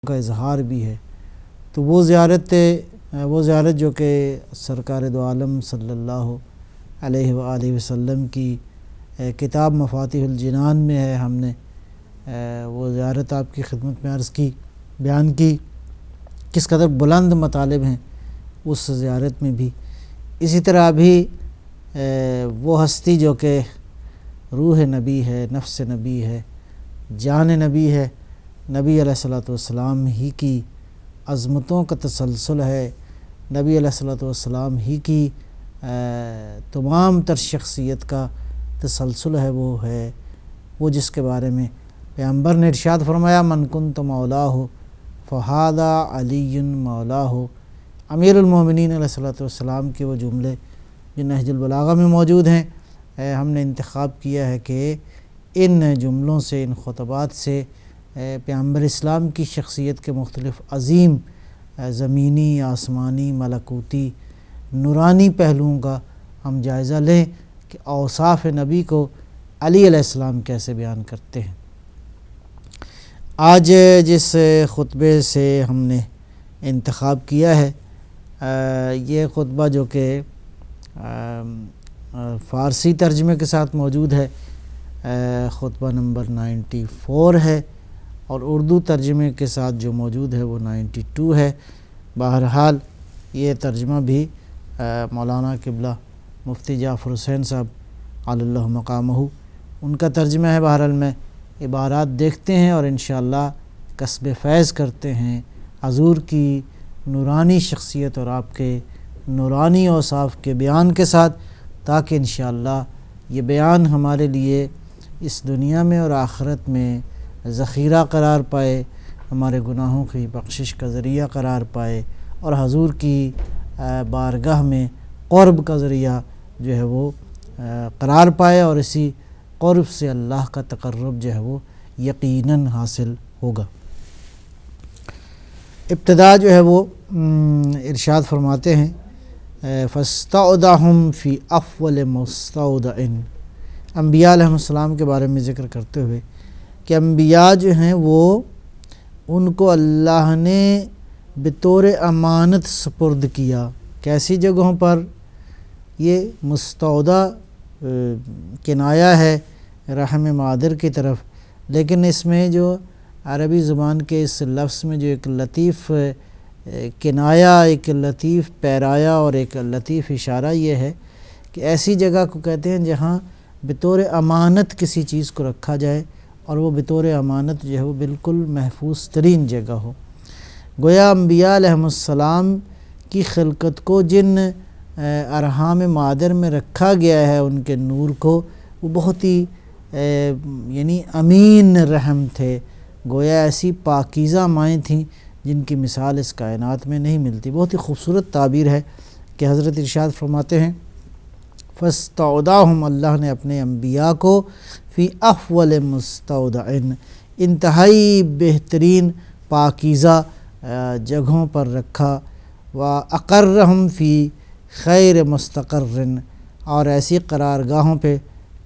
کا اظہار بھی ہے۔ تو وہ زیارت جو کہ سرکار دو عالم صلی اللہ علیہ وآلہ وسلم کی کتاب مفاتیح الجنان میں ہے، ہم نے وہ زیارت آپ کی خدمت میں عرض کی، بیان کی کس قدر بلند مطالب ہیں اس زیارت میں بھی۔ اسی طرح بھی وہ ہستی جو کہ روح نبی ہے، نفس نبی ہے، جان نبی ہے، نبی علیہ الصلوۃ والسلام ہی کی عظمتوں کا تسلسل ہے، نبی علیہ الصلوۃ والسلام ہی کی تمام تر شخصیت کا تسلسل ہے، وہ جس کے بارے میں پیغمبر نے ارشاد فرمایا من کنت مولاہ فہذا علی مولاہ۔ امیر المومنین علیہ الصلوۃ والسلام کے وہ جملے جو نہج البلاغہ میں موجود ہیں، ہم نے انتخاب کیا ہے کہ ان جملوں سے، ان خطبات سے پیغمبر اسلام کی شخصیت کے مختلف عظیم زمینی، آسمانی، ملکوتی، نورانی پہلوؤں کا ہم جائزہ لیں کہ اوصاف نبی کو علی علیہ السلام کیسے بیان کرتے ہیں۔ آج جس خطبے سے ہم نے انتخاب کیا ہے، یہ خطبہ جو کہ فارسی ترجمے کے ساتھ موجود ہے، خطبہ نمبر 94 ہے، اور اردو ترجمے کے ساتھ جو موجود ہے وہ 92 ہے۔ بہرحال یہ ترجمہ بھی مولانا قبلہ مفتی جعفر حسین صاحب علی اللہ مقامہ ان کا ترجمہ ہے۔ بہرحال میں عبارات دیکھتے ہیں اور انشاءاللہ کسب فیض کرتے ہیں حضور کی نورانی شخصیت اور آپ کے نورانی اوصاف کے بیان کے ساتھ، تاکہ انشاءاللہ یہ بیان ہمارے لیے اس دنیا میں اور آخرت میں ذخیرہ قرار پائے، ہمارے گناہوں کی بخشش کا ذریعہ قرار پائے، اور حضور کی بارگاہ میں قرب کا ذریعہ جو ہے وہ قرار پائے، اور اسی قرب سے اللہ کا تقرب جو ہے وہ یقیناً حاصل ہوگا۔ ابتدا جو ہے وہ ارشاد فرماتے ہیں فاستودعہم فی افول مستودع، انبیاء علیہ السلام کے بارے میں ذکر کرتے ہوئے کہ انبیاء جو ہیں وہ ان کو اللہ نے بطور امانت سپرد کیا۔ کیسی جگہوں پر؟ یہ مستودع کنایا ہے رحم مادر کی طرف، لیکن اس میں جو عربی زبان کے اس لفظ میں جو ایک لطیف کنایا، ایک لطیف پیرایا اور ایک لطیف اشارہ یہ ہے کہ ایسی جگہ کو کہتے ہیں جہاں بطور امانت کسی چیز کو رکھا جائے، اور وہ بطور امانت جو ہے وہ بالکل محفوظ ترین جگہ ہو۔ گویا انبیاء علیہ السلام کی خلقت کو جن ارحام مادر میں رکھا گیا ہے، ان کے نور کو، وہ بہت ہی یعنی امین رحم تھے، گویا ایسی پاکیزہ مائیں تھیں جن کی مثال اس کائنات میں نہیں ملتی۔ بہت ہی خوبصورت تعبیر ہے کہ حضرت ارشاد فرماتے ہیں فاستودعہم، اللہ نے اپنے انبیاء کو فی افول مستودع، انتہائی بہترین پاکیزہ جگہوں پر رکھا، واقرہم فی خیر مستقر، اور ایسی قرارگاہوں پہ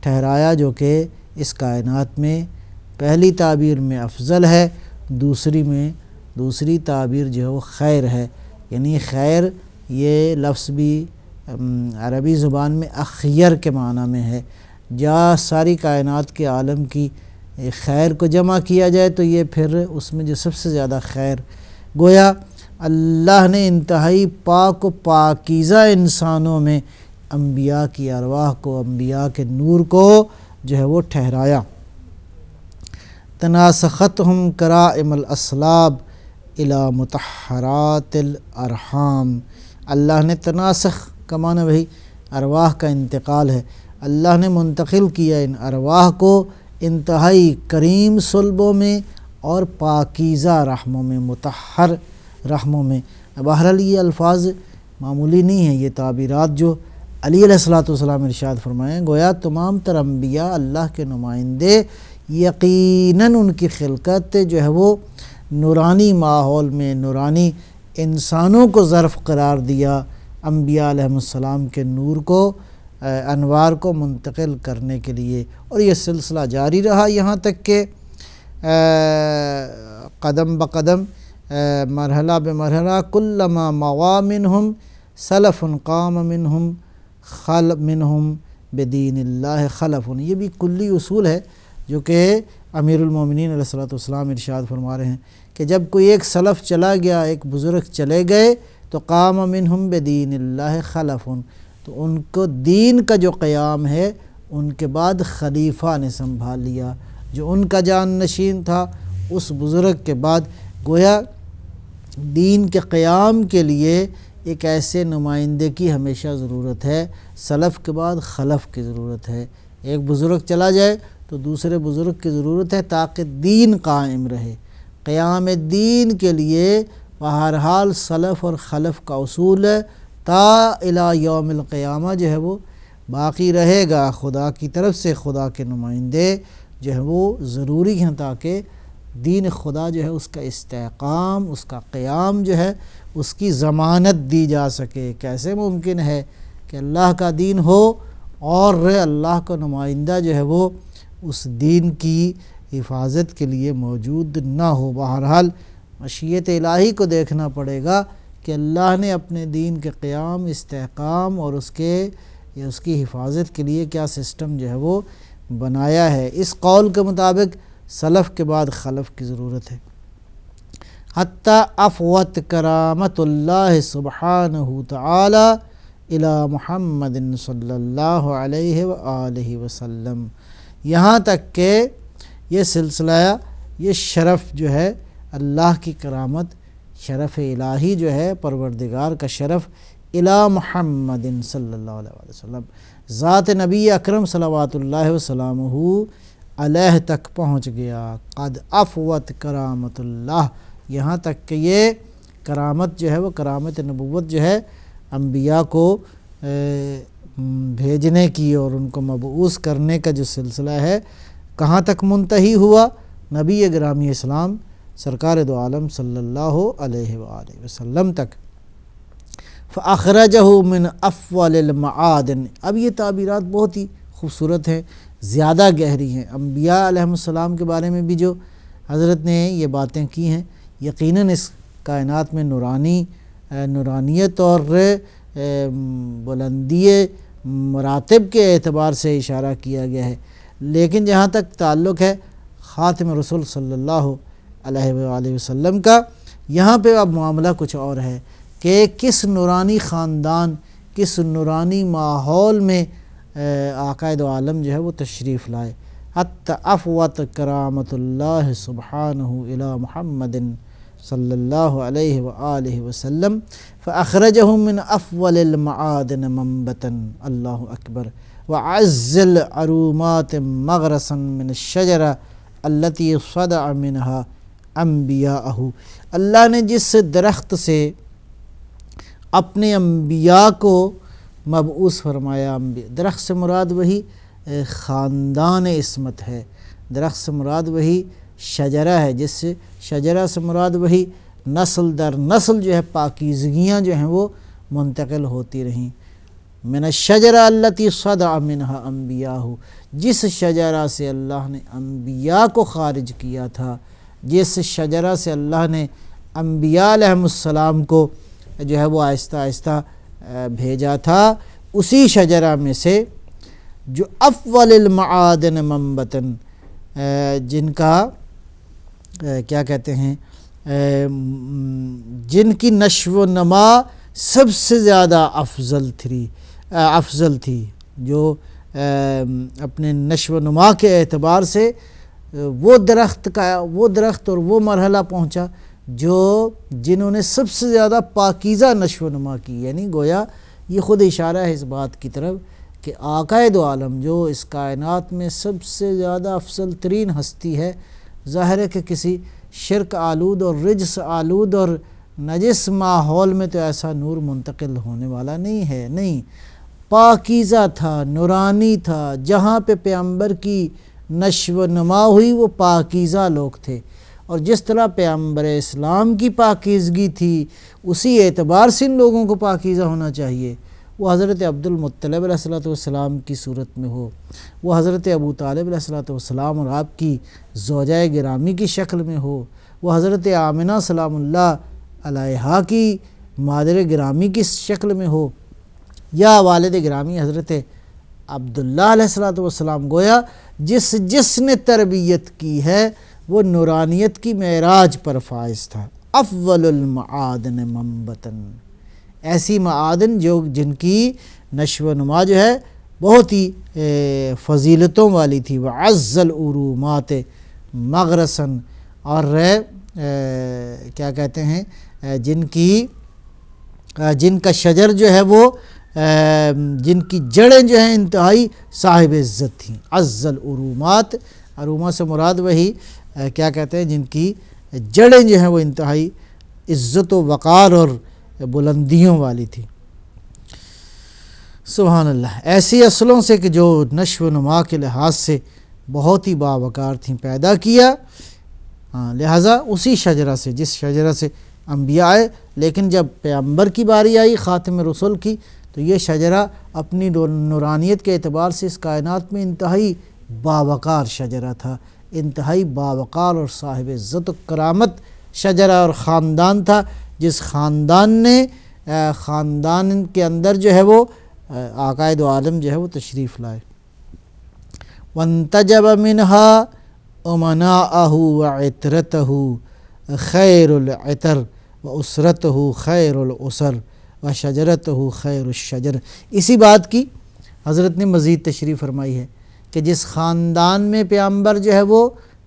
ٹھہرایا جو کہ اس کائنات میں پہلی تعبیر میں افضل ہے، دوسری تعبیر جو ہے وہ خیر ہے۔ یعنی خیر یہ لفظ بھی عربی زبان میں اخیر کے معنی میں ہے، جہاں ساری کائنات کے عالم کی خیر کو جمع کیا جائے تو یہ پھر اس میں جو سب سے زیادہ خیر، گویا اللہ نے انتہائی پاک و پاکیزہ انسانوں میں انبیاء کی ارواح کو، انبیاء کے نور کو جو ہے وہ ٹھہرایا۔ تناسختہم کرائم الاسلاب الی مطہرات الارحام، اللہ نے تناسخ کا معنی وہی ارواح کا انتقال ہے، اللہ نے منتقل کیا ان ارواح کو انتہائی کریم صلبوں میں اور پاکیزہ رحموں میں، مطہر رحموں میں۔ بہرحال یہ الفاظ معمولی نہیں ہیں، یہ تعبیرات جو علی علیہ الصلوۃ والسلام ارشاد فرمائیں، گویا تمام تر انبیاء اللہ کے نمائندے، یقیناً ان کی خلقت جو ہے وہ نورانی ماحول میں، نورانی انسانوں کو ظرف قرار دیا انبیاء علیہ السلام کے نور کو، انوار کو منتقل کرنے کے لیے، اور یہ سلسلہ جاری رہا یہاں تک کہ قدم بقدم مرحلہ بمرحلہ کلما مغا منہم سلف قام منہم بدین اللہ خلف. یہ بھی کلی اصول ہے جو کہ امیر المومنین علیہ الصلوۃ والسلام ارشاد فرما رہے ہیں کہ جب کوئی ایک سلف چلا گیا، ایک بزرگ چلے گئے تو قام منہم بدین اللہ خلف، تو ان کو دین کا جو قیام ہے ان کے بعد خلیفہ نے سنبھال لیا جو ان کا جان نشین تھا. اس بزرگ کے بعد گویا دین کے قیام کے لیے ایک ایسے نمائندے کی ہمیشہ ضرورت ہے، سلف کے بعد خلف کی ضرورت ہے. ایک بزرگ چلا جائے تو دوسرے بزرگ کی ضرورت ہے تاکہ دین قائم رہے. قیام دین کے لیے بہرحال سلف اور خلف کا اصول ہے تا الی یوم القیامہ جو ہے وہ باقی رہے گا. خدا کی طرف سے خدا کے نمائندے جو ہے وہ ضروری ہیں تاکہ دین خدا جو ہے اس کا استحکام، اس کا قیام جو ہے اس کی ضمانت دی جا سکے. کیسے ممکن ہے کہ اللہ کا دین ہو اور اللہ کا نمائندہ جو ہے وہ اس دین کی حفاظت کے لیے موجود نہ ہو؟ بہرحال مشیت الہی کو دیکھنا پڑے گا کہ اللہ نے اپنے دین کے قیام، استحکام اور اس کی حفاظت کے لیے کیا سسٹم جو ہے وہ بنایا ہے. اس قول کے مطابق سلف کے بعد خلف کی ضرورت ہے. حتی افوت کرامت اللہ سبحانہ تعالی الی محمد صلی اللہ علیہ وآلہ وسلم، یہاں تک کہ یہ سلسلہ، یہ شرف جو ہے اللہ کی کرامت، شرف الہی جو ہے پروردگار کا شرف الی محمد صلی اللہ علیہ وسلم، ذات نبی اکرم صلوات اللہ وسلامہ علیہ تک پہنچ گیا. قد افوت کرامت اللہ، یہاں تک کہ یہ کرامت جو ہے وہ کرامت نبوت جو ہے انبیاء کو بھیجنے کی اور ان کو مبعوث کرنے کا جو سلسلہ ہے کہاں تک منتہی ہوا؟ نبی گرامی اسلام سرکار دو عالم صلی اللہ علیہ وآلہ وسلم تک. فَأَخْرَجَهُ مِنْ أَفْوَلِ الْمَعَادِنِ. اب یہ تعبیرات بہت ہی خوبصورت ہیں، زیادہ گہری ہیں. انبیاء علیہ السلام کے بارے میں بھی جو حضرت نے یہ باتیں کی ہیں، یقیناً اس کائنات میں نورانیت اور بلندی مراتب کے اعتبار سے اشارہ کیا گیا ہے. لیکن جہاں تک تعلق ہے خاتم رسول صلی اللہ علیہ وآلہ وسلم کا، یہاں پہ اب معاملہ کچھ اور ہے کہ کس نورانی خاندان، کس نورانی ماحول میں آقا دو عالم جو ہے وہ تشریف لائے. حتی افوت کرامت اللہ سبحانہ الی محمد صلی اللہ علیہ وآلہ وسلم فاخرجہ من افول المعادن منبتا، اللہ اکبر، وعز العرومات مغرسا من الشجرہ التي صدع منها انبیاءہ. اللہ نے جس درخت سے اپنے انبیاء کو مبعوث فرمایا، درخت سے مراد وہی خاندان عصمت ہے، درخت سے مراد وہی شجرہ ہے، جس سے شجرہ سے مراد وہی نسل در نسل جو ہے پاکیزگیاں جو ہیں وہ منتقل ہوتی رہیں. من الشجرہ التی صدع منہا انبیاء، جس شجرہ سے اللہ نے انبیاء کو خارج کیا تھا، جس شجرہ سے اللہ نے انبیاء علیہ السلام کو جو ہے وہ آہستہ آہستہ بھیجا تھا، اسی شجرہ میں سے جو افول المعادن منبتن، جن کا کیا کہتے ہیں، جن کی نشو و نما سب سے زیادہ افضل تھی، جو اپنے نشو و نما کے اعتبار سے وہ درخت اور وہ مرحلہ پہنچا جنہوں نے سب سے زیادہ پاکیزہ نشو و نما کی. یعنی گویا یہ خود اشارہ ہے اس بات کی طرف کہ آقا دو عالم جو اس کائنات میں سب سے زیادہ افضل ترین ہستی ہے، ظاہر ہے کہ کسی شرک آلود اور رجس آلود اور نجس ماحول میں تو ایسا نور منتقل ہونے والا نہیں ہے. نہیں، پاکیزہ تھا، نورانی تھا، جہاں پہ پیغمبر کی نشو و نما ہوئی وہ پاکیزہ لوگ تھے. اور جس طرح پیغمبر اسلام کی پاکیزگی تھی اسی اعتبار سے ان لوگوں کو پاکیزہ ہونا چاہیے. وہ حضرت عبد المطلب علیہ السلام کی صورت میں ہو، وہ حضرت ابو طالب علیہ السلام اور آپ کی زوجہ گرامی کی شکل میں ہو، وہ حضرت آمنہ سلام اللہ علیہا کی مادر گرامی کی شکل میں ہو یا والد گرامی حضرت عبداللہ علیہ السلام، گویا جس نے تربیت کی ہے وہ نورانیت کی معراج پر فائز تھا۔ افضل المعادن منبتاً، ایسی معادن جن کی نشو و نما جو ہے بہت ہی فضیلتوں والی تھی۔ وعز العرومات مغرساً، اور کیا کہتے ہیں جن کا شجر جو ہے وہ جن کی جڑیں جو ہیں انتہائی صاحب عزت تھیں۔ عز العرومات، عرومہ سے مراد وہی کیا کہتے ہیں جن کی جڑیں جو ہیں وہ انتہائی عزت و وقار اور بلندیوں والی تھی۔ سبحان اللہ، ایسی اصلوں سے کہ جو نشو و نما کے لحاظ سے بہت ہی باوقار تھیں پیدا کیا، لہٰذا اسی شجرہ سے، جس شجرہ سے انبیاء آئے، لیکن جب پیغمبر کی باری آئی خاتم رسول کی تو یہ شجرہ اپنی نورانیت کے اعتبار سے اس کائنات میں انتہائی باوقار شجرہ تھا، انتہائی باوقار اور صاحب عزت و کرامت شجرہ اور خاندان تھا، جس خاندان کے اندر جو ہے وہ آقائے دو عالم جو ہے وہ تشریف لائے۔ وانتجب منها امناءه وعطرته خیر العطر واسرته خیر الاسر وشجرته خیر الشجر۔ اسی بات کی حضرت نے مزید تشریف فرمائی ہے کہ جس خاندان میں پیغمبر جو ہے وہ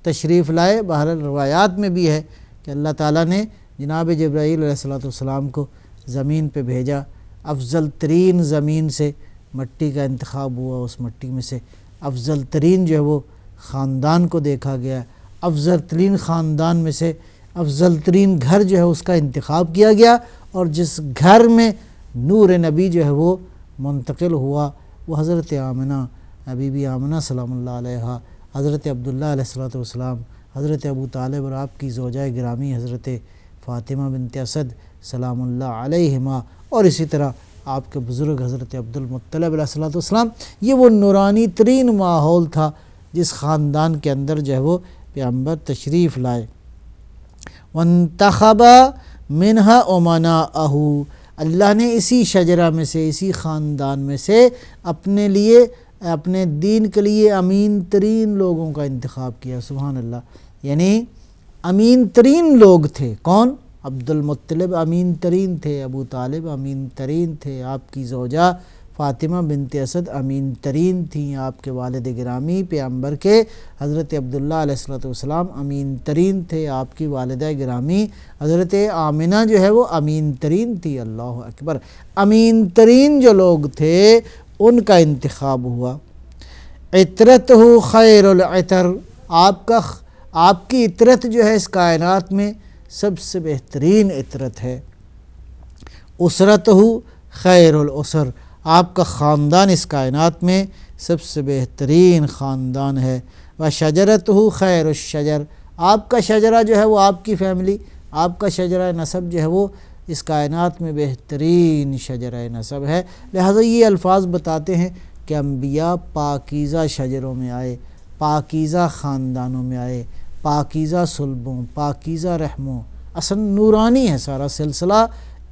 تشریف لائے، بہرحال روایات میں بھی ہے کہ اللہ تعالیٰ نے جناب جبرائیل علیہ السلام کو زمین پہ بھیجا، افضل ترین زمین سے مٹی کا انتخاب ہوا، اس مٹی میں سے افضل ترین جو ہے وہ خاندان کو دیکھا گیا، افضل ترین خاندان میں سے افضل ترین گھر جو ہے اس کا انتخاب کیا گیا، اور جس گھر میں نور نبی جو ہے وہ منتقل ہوا وہ حضرت آمنہ، بی بی آمنہ سلام اللہ علیہا، حضرت عبداللہ علیہ السلام، حضرت ابو طالب اور آپ کی زوجہ گرامی حضرت فاطمہ بنت اسد سلام اللہ علیہما، اور اسی طرح آپ کے بزرگ حضرت عبد المطلب علیہ السلام۔ یہ وہ نورانی ترین ماحول تھا جس خاندان کے اندر جو ہے وہ پیغمبر تشریف لائے۔ وانتخب منہا امناءہ، اللہ نے اسی شجرہ میں سے، اسی خاندان میں سے اپنے لیے، اپنے دین کے لیے امین ترین لوگوں کا انتخاب کیا۔ سبحان اللہ، یعنی امین ترین لوگ تھے کون؟ عبد المطلب امین ترین تھے، ابو طالب امین ترین تھے، آپ کی زوجہ فاطمہ بنت اسد امین ترین تھیں، آپ کے والد گرامی پیغمبر کے حضرت عبداللہ علیہ السلام امین ترین تھے، آپ کی والدہ گرامی حضرت آمنہ جو ہے وہ امین ترین تھی۔ اللہ اکبر، امین ترین جو لوگ تھے ان کا انتخاب ہوا۔ عطرتہ خیر العطر، آپ کی عطرت جو ہے اس کائنات میں سب سے بہترین عطرت ہے۔ اسرتہ خیر الاسر، آپ کا خاندان اس کائنات میں سب سے بہترین خاندان ہے۔ وشجرتہ خیر الشجر، آپ کا شجرہ جو ہے وہ، آپ کی فیملی، آپ کا شجرہ نسب جو ہے وہ اس کائنات میں بہترین شجرہ نسب ہے۔ لہٰذا یہ الفاظ بتاتے ہیں کہ انبیاء پاکیزہ شجروں میں آئے، پاکیزہ خاندانوں میں آئے، پاکیزہ صلبوں، پاکیزہ رحموں، اصل نورانی ہے سارا سلسلہ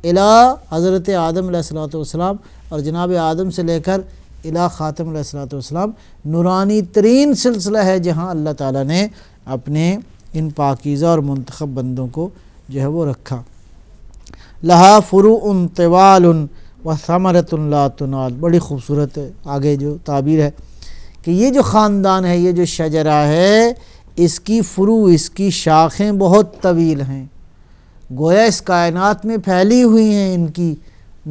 الی حضرت آدم علیہ السلام، اور جناب آدم سے لے کر الی خاتم علیہ السلام نورانی ترین سلسلہ ہے، جہاں اللہ تعالیٰ نے اپنے ان پاکیزہ اور منتخب بندوں کو جو ہے وہ رکھا۔ لہا فروع طوال وثمرۃ لا تنال، بڑی خوبصورت آگے جو تعبیر ہے کہ یہ جو خاندان ہے، یہ جو شجرہ ہے، اس کی فروع، اس کی شاخیں بہت طویل ہیں، گویا اس کائنات میں پھیلی ہوئی ہیں ان کی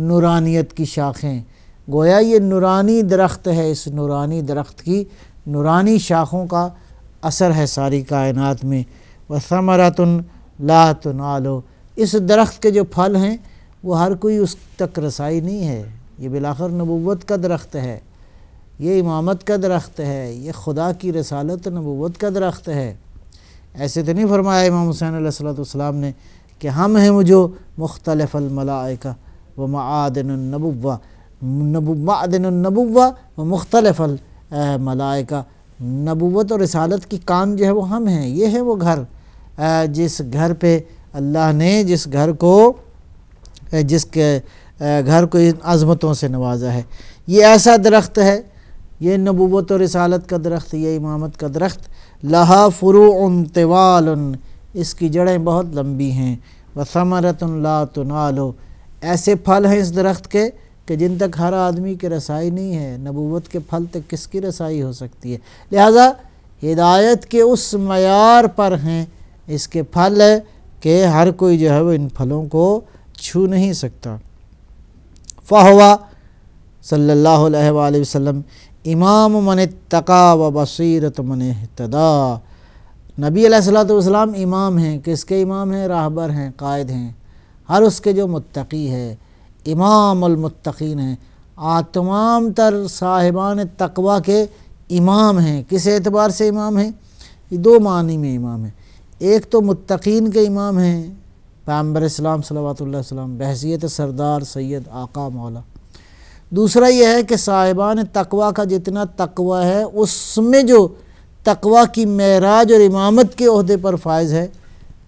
نورانیت کی شاخیں، گویا یہ نورانی درخت ہے، اس نورانی درخت کی نورانی شاخوں کا اثر ہے ساری کائنات میں۔ وثمرۃ لا تنال، اس درخت کے جو پھل ہیں وہ ہر کوئی اس تک رسائی نہیں ہے، یہ بالآخر نبوت کا درخت ہے، یہ امامت کا درخت ہے، یہ خدا کی رسالت نبوت کا درخت ہے۔ ایسے تو نہیں فرمایا امام حسین علیہ السلام نے کہ ہم ہیں جو مختلف الملائکہ و معادن النبوہ، معدن النبوہ و مختلف الملائکہ، نبوت اور رسالت کی کان جو ہے وہ ہم ہیں، یہ ہے وہ گھر۔ جس گھر پہ اللہ نے جس گھر کو ان عظمتوں سے نوازا ہے، یہ ایسا درخت ہے، یہ نبوت و رسالت کا درخت، یہ امامت کا درخت، لہا فروع طوال، اس کی جڑیں بہت لمبی ہیں، وثمرۃ لا تنال، ایسے پھل ہیں اس درخت کے کہ جن تک ہر آدمی کی رسائی نہیں ہے، نبوت کے پھل تک کس کی رسائی ہو سکتی ہے؟ لہذا ہدایت کے اس معیار پر ہیں اس کے پھل کہ ہر کوئی جو ہے وہ ان پھلوں کو چھو نہیں سکتا۔ فہوا صلی اللہ علیہ وآلہ وسلم امام من اتقا و بصیرت من اہتدا، نبی علیہ السلام امام ہیں، کس کے امام ہیں؟ راہبر ہیں، قائد ہیں، ہر اس کے جو متقی ہے، امام المتقین ہیں، تمام تر صاحبان تقوی کے امام ہیں۔ کس اعتبار سے امام ہیں؟ یہ دو معنی میں امام ہیں، ایک تو متقین کے امام ہیں پیغمبر اسلام صلوات اللہ علیہ وسلم بحیثیت سردار سید آقا مولا، دوسرا یہ ہے کہ صاحبان تقوی کا جتنا تقوی ہے اس میں جو تقوی کی معراج اور امامت کے عہدے پر فائز ہے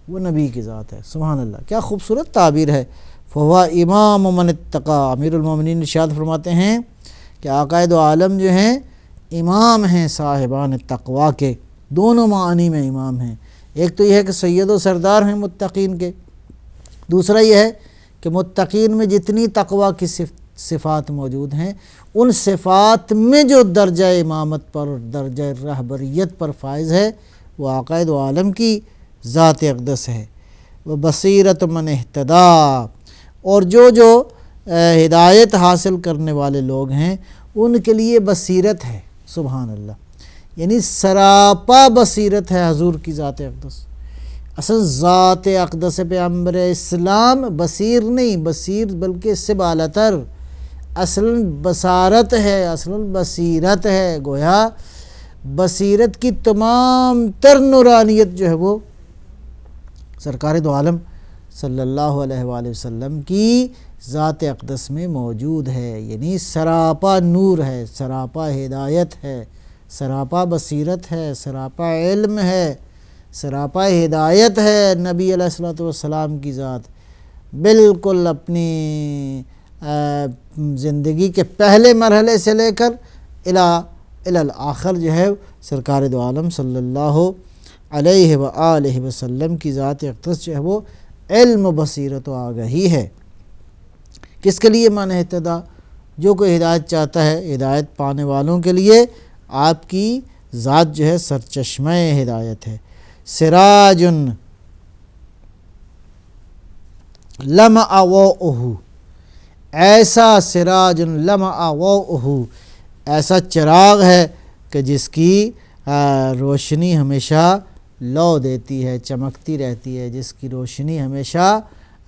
وہ نبی کی ذات ہے۔ سبحان اللہ، کیا خوبصورت تعبیر ہے، فہو امام من اتقا۔ امیر المومنین ارشاد فرماتے ہیں کہ آقا دو عالم جو ہیں امام ہیں صاحبان تقوی کے، دونوں معنی میں امام ہیں، ایک تو یہ ہے کہ سید و سردار ہیں متقین کے، دوسرا یہ ہے کہ متقین میں جتنی تقوی کی صفات موجود ہیں ان صفات میں جو درجہ امامت پر درجہ رہبریت پر فائز ہے وہ آقا دو عالم کی ذات اقدس ہے۔ وہ بصیرت من اہتدا، اور جو ہدایت حاصل کرنے والے لوگ ہیں ان کے لیے بصیرت ہے، سبحان اللہ، یعنی سراپا بصیرت ہے حضور کی ذات اقدس۔ اصل ذات اقدس پیغمبر اسلام بصیر نہیں، بصیر بلکہ اس سے بالاتر، اصل بصارت ہے، اصل بصیرت ہے، گویا بصیرت کی تمام تر نورانیت جو ہے وہ سرکار دو عالم صلی اللہ علیہ وآلہ وسلم کی ذات اقدس میں موجود ہے، یعنی سراپا نور ہے، سراپا ہدایت ہے، سراپا بصیرت ہے، سراپا علم ہے، سراپا ہدایت ہے نبی علیہ السلام کی ذات، بالکل اپنی زندگی کے پہلے مرحلے سے لے کر الاخر جو ہے سرکار دو عالم صلی اللہ علیہ وآلہ وسلم کی ذات اقدس جو ہے وہ علم بصیرت و آگہی ہے۔ کس کے لیے من اہتدا؟ جو کوئی ہدایت چاہتا ہے، ہدایت پانے والوں کے لیے آپ کی ذات جو ہے سرچشمہ ہدایت ہے۔ سراج لمع ضوءہ، ایسا سراج لمع ضوءہ، ایسا چراغ ہے کہ جس کی روشنی ہمیشہ لو دیتی ہے، چمکتی رہتی ہے، جس کی روشنی ہمیشہ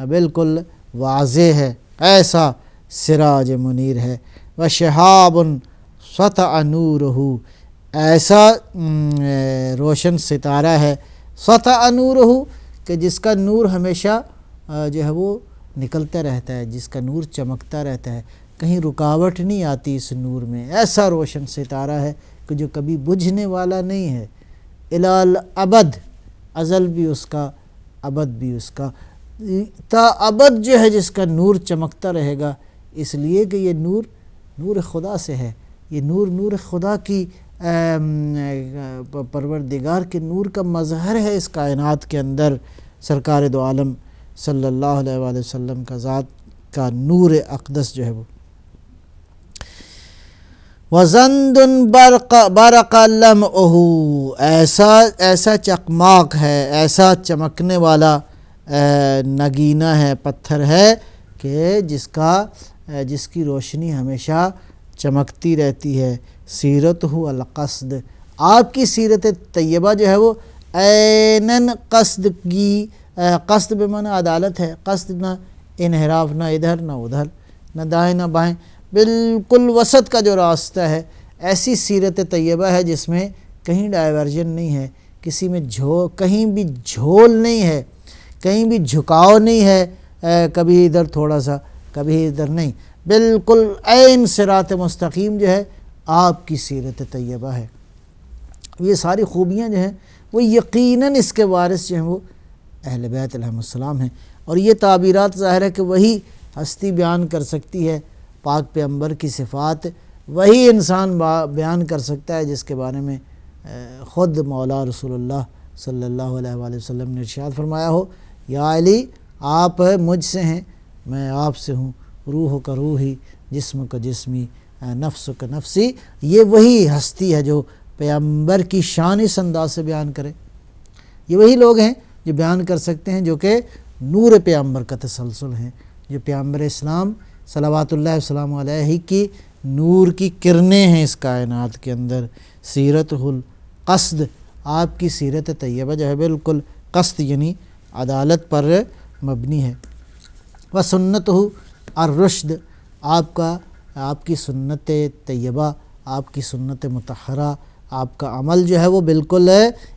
بالکل واضح ہے، ایسا سراج منیر ہے۔ وشہاب سطع نورہ، ایسا روشن ستارہ ہے، سطع نورہ، کہ جس کا نور ہمیشہ جو ہے وہ نکلتا رہتا ہے، جس کا نور چمکتا رہتا ہے، کہیں رکاوٹ نہیں آتی اس نور میں، ایسا روشن ستارہ ہے کہ جو کبھی بجھنے والا نہیں ہے، الی الابد، ازل بھی اس کا، ابد بھی اس کا، تا ابد جو ہے جس کا نور چمکتا رہے گا، اس لیے کہ یہ نور خدا سے ہے، یہ نور خدا کی پروردگار کے نور کا مظہر ہے اس کائنات کے اندر، سرکار دو عالم صلی اللہ علیہ وآلہ وسلم کا ذات کا نور اقدس جو ہے وہ۔ وَزَنْدٌ بَرَقَ لَمْعُهُ، ایسا چکماق ہے، ایسا چمکنے والا نگینہ ہے، پتھر ہے کہ جس کی روشنی ہمیشہ چمکتی رہتی ہے۔ سیرتہ القصد، آپ کی سیرت طیبہ جو ہے وہ عیناً قصد کی، قصد بمعنی عدالت ہے، قصد نہ انحراف، نہ ادھر نہ ادھر، نہ دائیں نہ بائیں، بالکل وسط کا جو راستہ ہے، ایسی سیرت طیبہ ہے جس میں کہیں ڈائیورژن نہیں ہے، کسی میں کہیں بھی جھول نہیں ہے، کہیں بھی جھکاؤ نہیں ہے، کبھی ادھر تھوڑا سا کبھی ادھر نہیں، بالکل عین صراط مستقیم جو ہے آپ کی سیرت طیبہ ہے۔ یہ ساری خوبیاں جو ہیں وہ یقیناً اس کے وارث جو ہیں وہ اہل بیت علیہم السلام ہیں۔ اور یہ تعبیرات ظاہر ہے کہ وہی ہستی بیان کر سکتی ہے پاک پیغمبر کی صفات، وہی انسان بیان کر سکتا ہے جس کے بارے میں خود مولا رسول اللہ صلی اللہ علیہ وآلہ وسلم نے ارشاد فرمایا ہو، یا علی آپ مجھ سے ہیں، میں آپ سے ہوں، روح کا روحی، جسم کا جسمی، نفس کا نفسی۔ یہ وہی ہستی ہے جو پیغمبر کی شان اس انداز سے بیان کرے۔ یہ وہی لوگ ہیں جو بیان کر سکتے ہیں، جو کہ نور پیغمبر کا تسلسل ہیں، جو پیغمبر اسلام صلوات اللہ وسلام علیہ کی نور کی کرنیں ہیں اس کائنات کے اندر۔ سیرت القصد، آپ کی سیرت طیبہ جو ہے بالکل قصد یعنی عدالت پر مبنی ہے۔ وسنتہ الرشد، آپ کی سنت طیبہ، آپ کی سنت مطہرہ، آپ کا عمل جو ہے وہ بالکل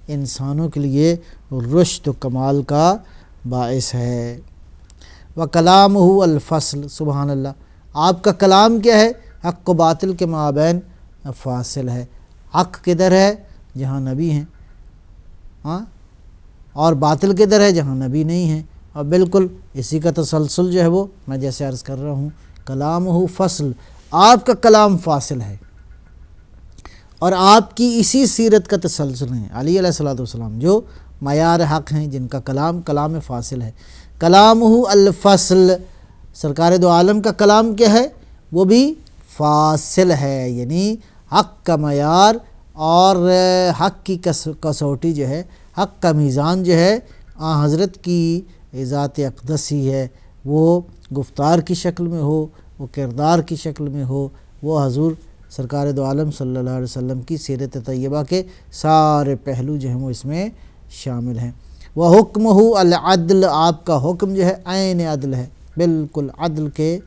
انسانوں کے لیے رشد و کمال کا باعث ہے۔ وکلامہ الفصل، سبحان اللہ، آپ کا کلام کیا ہے؟ حق و باطل کے مابین فاصل ہے۔ حق کدھر ہے؟ جہاں نبی ہیں، اور باطل کدھر ہے؟ جہاں نبی نہیں ہیں۔ اور بالکل اسی کا تسلسل جو ہے وہ میں جیسے عرض کر رہا ہوں، کلامہ فصل، آپ کا کلام فاصل ہے، اور آپ کی اسی سیرت کا تسلسل ہے۔ علی علیہ الصلوۃ والسلام جو معیار حق ہیں، جن کا کلام فاصل ہے۔ کلامہ الفصل، سرکار دو عالم کا کلام کیا ہے؟ وہ بھی فاصل ہے، یعنی حق کا معیار اور حق کی کسوٹی جو ہے، حق کا میزان جو ہے آن حضرت کی ذات اقدسی ہے، وہ گفتار کی شکل میں ہو، وہ کردار کی شکل میں ہو، وہ حضور سرکار دو عالم صلی اللہ علیہ وسلم کی سیرت طیبہ کے سارے پہلو جو ہیں وہ اس میں شامل ہیں۔ وحکمہ العدل، آپ کا حکم جو ہے عین عدل ہے، بالکل عدل کے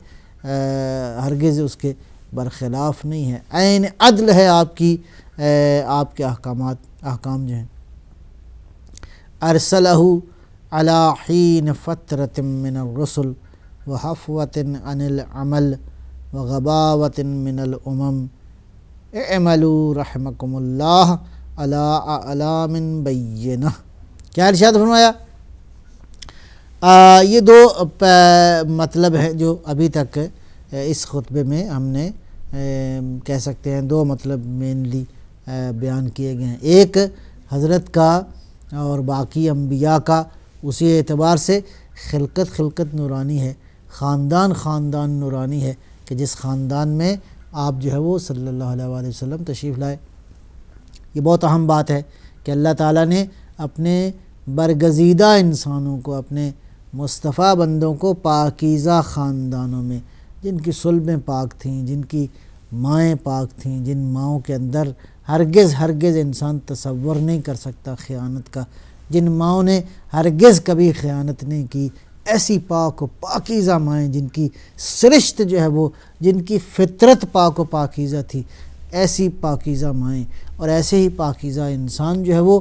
ہرگز اس کے برخلاف نہیں ہے، عین عدل ہے آپ کے احکام جو ہیں۔ ارسلہ علی حین فترۃ من الرسل وحفوۃ عن العمل وغباوۃ من الامم اعملوا رحمکم اللہ علی اعلام بینہ۔ کیا ارشاد فرمایا؟ یہ دو مطلب ہیں جو ابھی تک اس خطبے میں ہم نے کہہ سکتے ہیں دو مطلب مینلی بیان کیے گئے ہیں۔ ایک حضرت کا اور باقی انبیاء کا اسی اعتبار سے خلقت نورانی ہے، خاندان نورانی ہے، کہ جس خاندان میں آپ جو ہے وہ صلی اللہ علیہ وآلہ وسلم تشریف لائے۔ یہ بہت اہم بات ہے کہ اللہ تعالیٰ نے اپنے برگزیدہ انسانوں کو، اپنے مصطفیٰ بندوں کو پاکیزہ خاندانوں میں، جن کی صلبیں پاک تھیں، جن کی مائیں پاک تھیں، جن ماؤں کے اندر ہرگز انسان تصور نہیں کر سکتا خیانت کا، جن ماؤں نے ہرگز کبھی خیانت نہیں کی، ایسی پاک و پاکیزہ مائیں جن کی سرشت جو ہے وہ، جن کی فطرت پاک و پاکیزہ تھی، ایسی پاکیزہ مائیں اور ایسے ہی پاکیزہ انسان جو ہے وہ،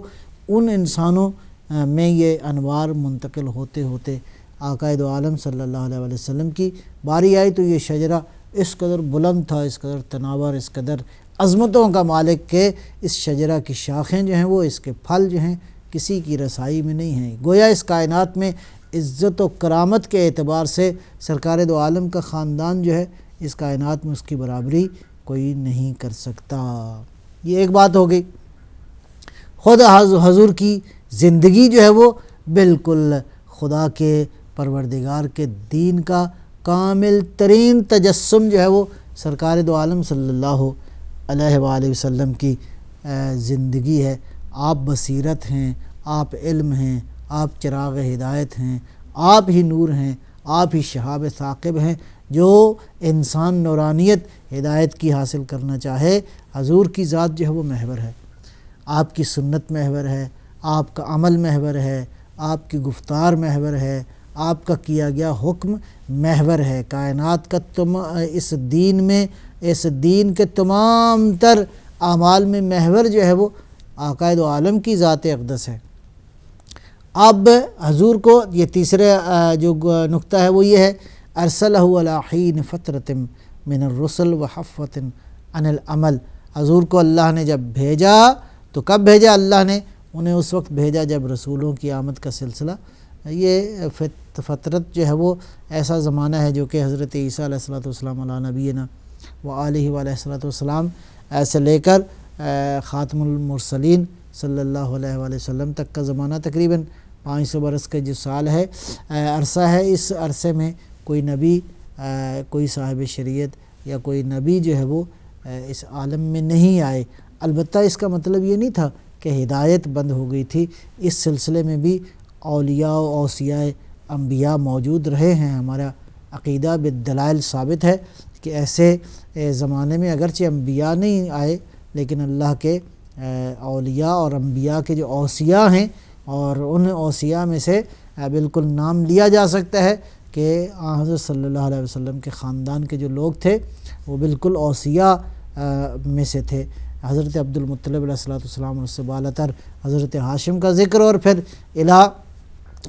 ان انسانوں میں یہ انوار منتقل ہوتے ہوتے آقا دو عالم صلی اللہ علیہ وآلہ وسلم کی باری آئی، تو یہ شجرہ اس قدر بلند تھا، اس قدر تناور، اس قدر عظمتوں کا مالک کہ اس شجرہ کی شاخیں جو ہیں وہ، اس کے پھل جو ہیں کسی کی رسائی میں نہیں ہیں۔ گویا اس کائنات میں عزت و کرامت کے اعتبار سے سرکار دو عالم کا خاندان جو ہے، اس کائنات میں اس کی برابری کوئی نہیں کر سکتا۔ یہ ایک بات ہو گئی۔ خود حضور کی زندگی جو ہے وہ بالکل خدا کے پروردگار کے دین کا کامل ترین تجسم جو ہے وہ سرکار دو عالم صلی اللہ علیہ وآلہ وسلم کی زندگی ہے۔ آپ بصیرت ہیں، آپ علم ہیں، آپ چراغ ہدایت ہیں، آپ ہی نور ہیں، آپ ہی شہاب ثاقب ہیں۔ جو انسان نورانیت ہدایت کی حاصل کرنا چاہے، حضور کی ذات جو ہے وہ محور ہے، آپ کی سنت محور ہے، آپ کا عمل محور ہے، آپ کی گفتار محور ہے، آپ کا کیا گیا حکم محور ہے۔ کائنات کا اس دین میں، اس دین کے تمام تر اعمال میں محور جو ہے وہ آقا دو عالم کی ذات اقدس ہے۔ اب حضور کو یہ تیسرا جو نقطہ ہے وہ یہ ہے، ارسلہ علی حین فترۃ من الرسل وحفوۃ عن العمل۔ حضور کو اللہ نے جب بھیجا تو کب بھیجا اللہ نے؟ انہیں اس وقت بھیجا جب رسولوں کی آمد کا سلسلہ، یہ فطرت جو ہے وہ ایسا زمانہ ہے جو کہ حضرت عیسیٰ علیہ الصلوۃ والسلام علی نبینا و آلہ علیہ الصلوۃ والسلام ایسے لے کر خاتم المرسلین صلی اللہ علیہ وآلہ وسلم تک کا زمانہ تقریباً 500 برس کا جو سال ہے، عرصہ ہے. اس عرصے میں کوئی نبی، کوئی صاحب شریعت یا کوئی نبی جو ہے وہ اس عالم میں نہیں آئے. البتہ اس کا مطلب یہ نہیں تھا کہ ہدایت بند ہو گئی تھی. اس سلسلے میں بھی اولیاء و اوصیاء انبیاء موجود رہے ہیں. ہمارا عقیدہ بالدلائل ثابت ہے کہ ایسے زمانے میں اگرچہ انبیاء نہیں آئے لیکن اللہ کے اولیاء اور انبیاء کے جو اوصیاء ہیں، اور ان اوصیاء میں سے بالکل نام لیا جا سکتا ہے کہ حضرت صلی اللہ علیہ وسلم کے خاندان کے جو لوگ تھے وہ بالکل اوصیاء میں سے تھے. حضرت عبد المطلب علیہ الصلوۃ والسلام اور اس سے بالاتر حضرت ہاشم کا ذکر، اور پھر الہ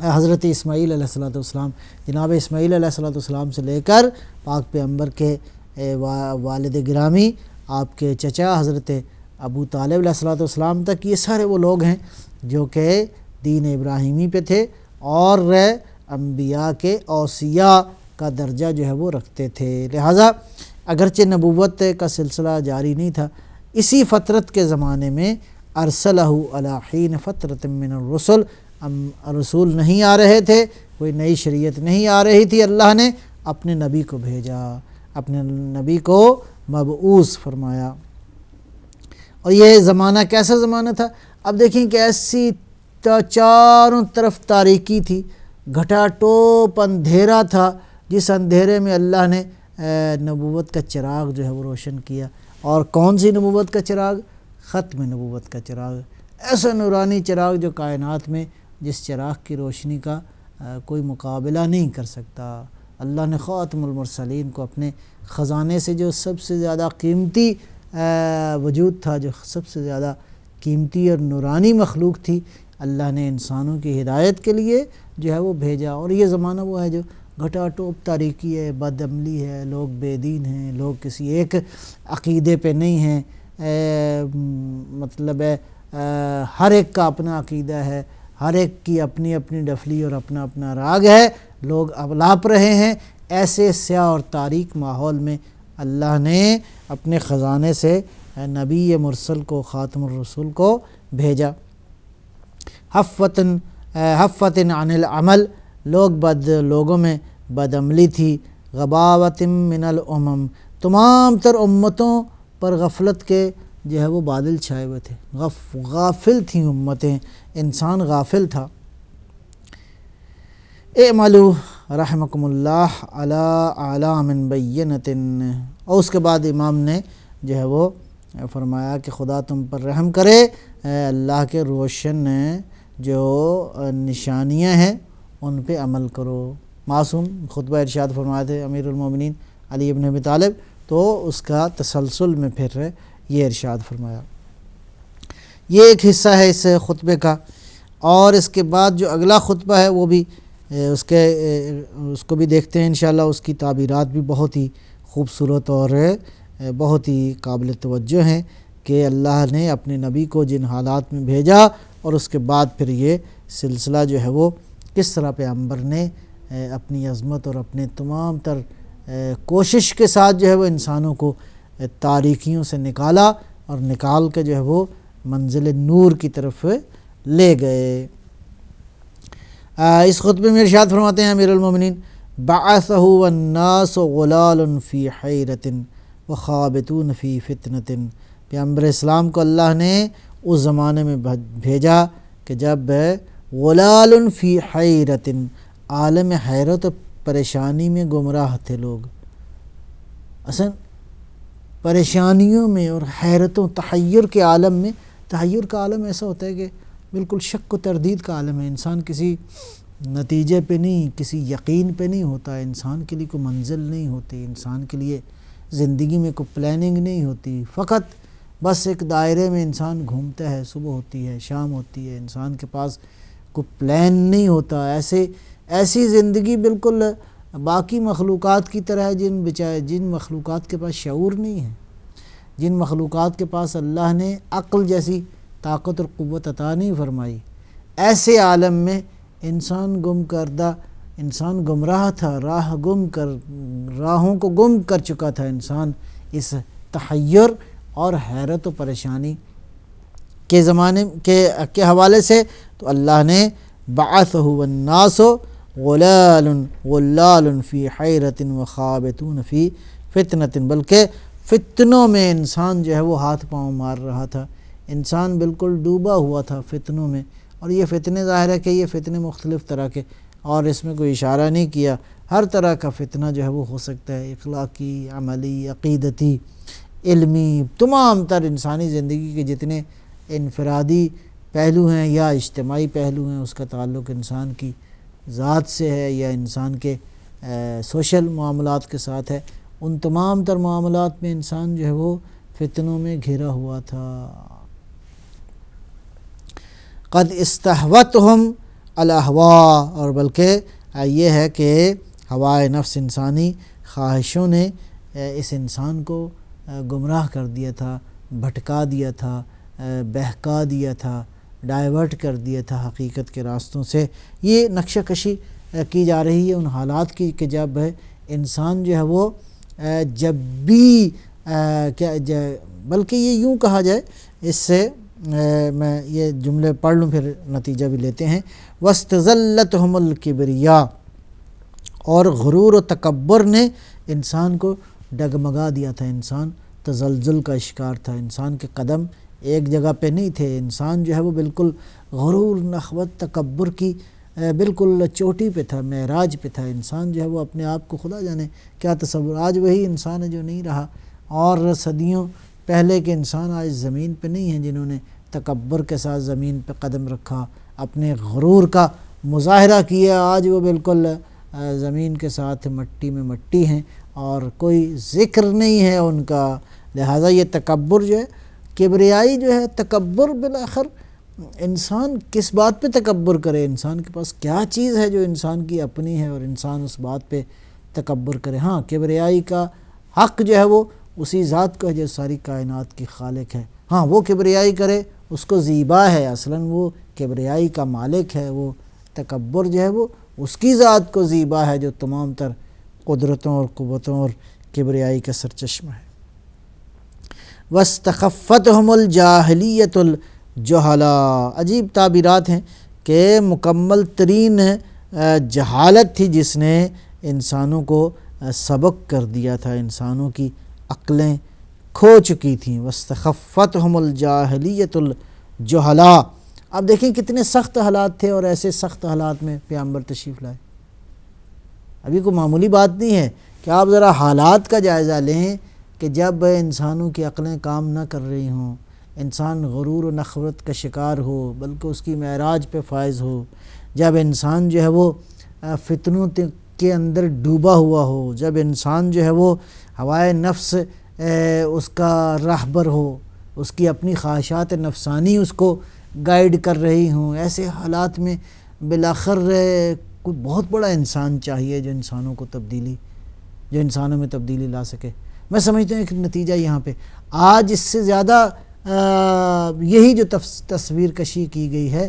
حضرت اسماعیل علیہ الصلوۃ والسلام، جناب اسماعیل علیہ الصلوۃ والسلام سے لے کر پاک پیغمبر کے والد گرامی آپ کے چچا حضرت ابو طالب علیہ الصلوۃ والسلام تک، یہ سارے وہ لوگ ہیں جو کہ دین ابراہیمی پہ تھے اور انبیاء کے اوصیاء کا درجہ جو ہے وہ رکھتے تھے. لہٰذا اگرچہ نبوت کا سلسلہ جاری نہیں تھا، اسی فترت کے زمانے میں ارسلہ علی حین فترۃ من الرسل، رسول نہیں آ رہے تھے، کوئی نئی شریعت نہیں آ رہی تھی، اللہ نے اپنے نبی کو بھیجا، اپنے نبی کو مبعوث فرمایا. اور یہ زمانہ کیسا زمانہ تھا؟ اب دیکھیں کہ ایسی چاروں طرف تاریکی تھی، گھٹا ٹوپ اندھیرا تھا، جس اندھیرے میں اللہ نے نبوت کا چراغ جو ہے وہ روشن کیا. اور کون سی نبوت کا چراغ؟ ختم نبوت کا چراغ، ایسا نورانی چراغ جو کائنات میں جس چراغ کی روشنی کا کوئی مقابلہ نہیں کر سکتا. اللہ نے خاتم المرسلین کو اپنے خزانے سے، جو سب سے زیادہ قیمتی وجود تھا، جو سب سے زیادہ قیمتی اور نورانی مخلوق تھی، اللہ نے انسانوں کی ہدایت کے لیے جو ہے وہ بھیجا. اور یہ زمانہ وہ ہے جو گھٹا ٹوپ تاریکی ہے، بد عملی ہے، لوگ بے دین ہیں، لوگ کسی ایک عقیدے پہ نہیں ہیں، مطلب ہے ہر ایک کا اپنا عقیدہ ہے، ہر ایک کی اپنی اپنی ڈفلی اور اپنا اپنا راگ ہے، لوگ الاپ رہے ہیں. ایسے سیاہ اور تاریک ماحول میں اللہ نے اپنے خزانے سے نبی مرسل کو، خاتم الرسول کو بھیجا. حفتن عن العمل، لوگوں میں بد عملی تھی. غباوت من الامم، تمام تر امتوں پر غفلت کے جو ہے وہ بادل چھائے ہوئے تھے. غافل تھیں امتیں، انسان غافل تھا. اعملوا رحمکم اللہ علی اعلام بینۃ، اور اس کے بعد امام نے جو ہے وہ فرمایا کہ خدا تم پر رحم کرے، اللہ کے روشن جو نشانیاں ہیں ان پہ عمل کرو. معصوم خطبہ ارشاد فرمائے تھے امیر المومنین علی ابن ابی طالب، تو اس کا تسلسل میں پھر یہ ارشاد فرمایا. یہ ایک حصہ ہے اس خطبے کا. اور اس کے بعد جو اگلا خطبہ ہے وہ بھی اس کو بھی دیکھتے ہیں انشاءاللہ. اس کی تعبیرات بھی بہت ہی خوبصورت اور بہت ہی قابل توجہ ہیں کہ اللہ نے اپنے نبی کو جن حالات میں بھیجا، اور اس کے بعد پھر یہ سلسلہ جو ہے وہ کس طرح پیغمبر نے اپنی عظمت اور اپنے تمام تر کوشش کے ساتھ جو ہے وہ انسانوں کو تاریکیوں سے نکالا، اور نکال کے جو ہے وہ منزل نور کی طرف لے گئے. اس خطبے میں ارشاد فرماتے ہیں امیر المومنین: بعثہ والناس غلال فی حیرۃ وخابتون فی فتنۃ. پیغمبر اسلام کو اللہ نے اس زمانے میں بھیجا کہ جب غلال فی حیرۃ، عالم حیرت و پریشانی میں گمراہ تھے لوگ. اصل پریشانیوں میں اور حیرتوں، تحیر کے عالم میں. تحیر کا عالم ایسا ہوتا ہے کہ بالکل شک و تردید کا عالم ہے. انسان کسی نتیجے پہ نہیں، کسی یقین پہ نہیں ہوتا. انسان کے لیے کوئی منزل نہیں ہوتی، انسان کے لیے زندگی میں کوئی پلاننگ نہیں ہوتی. فقط بس ایک دائرے میں انسان گھومتا ہے، صبح ہوتی ہے، شام ہوتی ہے، انسان کے پاس کوئی پلان نہیں ہوتا. ایسی زندگی بالکل باقی مخلوقات کی طرح ہے، جن مخلوقات کے پاس شعور نہیں ہے، جن مخلوقات کے پاس اللہ نے عقل جیسی طاقت اور قوت عطا نہیں فرمائی۔ ایسے عالم میں انسان گم کردہ، انسان گمراہ تھا، راہوں کو گم کر چکا تھا انسان اس تحیر اور حیرت و پریشانی کے زمانے کے حوالے سے۔ تو اللہ نے بعثہ والناس غلال فی حیرت وخابتون فی فتنۃ، بلکہ فتنوں میں انسان جو ہے وہ ہاتھ پاؤں مار رہا تھا، انسان بالکل ڈوبا ہوا تھا فتنوں میں۔ اور یہ فتنے ظاہر ہے کہ یہ فتنے مختلف طرح کے، اور اس میں کوئی اشارہ نہیں کیا، ہر طرح کا فتنہ جو ہے وہ ہو سکتا ہے، اخلاقی، عملی، عقیدتی، علمی، تمام تر انسانی زندگی کے جتنے انفرادی پہلو ہیں یا اجتماعی پہلو ہیں، اس کا تعلق انسان کی ذات سے ہے یا انسان کے سوشل معاملات کے ساتھ ہے، ان تمام تر معاملات میں انسان جو ہے وہ فتنوں میں گھرا ہوا تھا۔ قد استہوتہم الاہواء، اور بلکہ یہ ہے کہ ہوائے نفس، انسانی خواہشوں نے اس انسان کو گمراہ کر دیا تھا، بھٹکا دیا تھا، بہکا دیا تھا، ڈائیورٹ کر دیا تھا حقیقت کے راستوں سے۔ یہ نقشہ کشی کی جا رہی ہے ان حالات کی کہ جب انسان جو ہے وہ جب بھی بلکہ یہ یوں کہا جائے، اس سے میں یہ جملے پڑھ لوں پھر نتیجہ بھی لیتے ہیں۔ وَاسْتَزَلَّتْهُمُ الْكِبْرِيَاءُ، اور غرور و تکبر نے انسان کو ڈگمگا دیا تھا، انسان تزلزل کا شکار تھا، انسان کے قدم ایک جگہ پہ نہیں تھے، انسان جو ہے وہ بالکل غرور، نخوت، تکبر کی بالکل چوٹی پہ تھا، معراج پہ تھا، انسان جو ہے وہ اپنے آپ کو خدا جانے کیا تصور۔ آج وہی انسان ہے جو نہیں رہا، اور صدیوں پہلے کے انسان آج زمین پہ نہیں ہیں جنہوں نے تکبر کے ساتھ زمین پہ قدم رکھا، اپنے غرور کا مظاہرہ کیا۔ آج وہ بالکل زمین کے ساتھ مٹی میں مٹی ہیں اور کوئی ذکر نہیں ہے ان کا۔ لہٰذا یہ تکبر جو ہے، کبریائی جو ہے، تکبر بالآخر انسان کس بات پہ تکبر کرے، انسان کے پاس کیا چیز ہے جو انسان کی اپنی ہے اور انسان اس بات پہ تکبر کرے۔ ہاں، کبریائی کا حق جو ہے وہ اسی ذات کو ہے جو ساری کائنات کی خالق ہے۔ ہاں، وہ کبریائی کرے، اس کو زیبا ہے، اصلاً وہ کبریائی کا مالک ہے۔ وہ تکبر جو ہے وہ اس کی ذات کو زیبا ہے جو تمام تر قدرتوں اور قوتوں اور کبریائی کا سرچشمہ ہے۔ وَاسْتَخَفَّتْهُمُ الْجَاهِلِيَّةُ الْجُهَلَاءُ، عجیب تعبیرات ہیں کہ مکمل ترین جہالت تھی جس نے انسانوں کو سبق کر دیا تھا، انسانوں کی عقلیں کھو چکی تھیں۔ وَاسْتَخَفَّتْهُمُ الْجَاهِلِيَّةُ الْجُهَلَاءُ، اب دیکھیں کتنے سخت حالات تھے، اور ایسے سخت حالات میں پیغمبر تشریف لائے۔ ابھی کوئی معمولی بات نہیں ہے کہ آپ ذرا حالات کا جائزہ لیں کہ جب انسانوں کی عقلیں کام نہ کر رہی ہوں، انسان غرور و نخوت کا شکار ہو، بلکہ اس کی معراج پہ فائز ہو، جب انسان جو ہے وہ فتنوں کے اندر ڈوبا ہوا ہو، جب انسان جو ہے وہ ہوائے نفس اس کا راہبر ہو، اس کی اپنی خواہشات نفسانی اس کو گائیڈ کر رہی ہوں، ایسے حالات میں بالآخر کوئی بہت بڑا انسان چاہیے جو انسانوں میں تبدیلی لا سکے۔ میں سمجھتا ہوں ایک نتیجہ یہاں پہ آج اس سے زیادہ یہی جو تصویر کشی کی گئی ہے،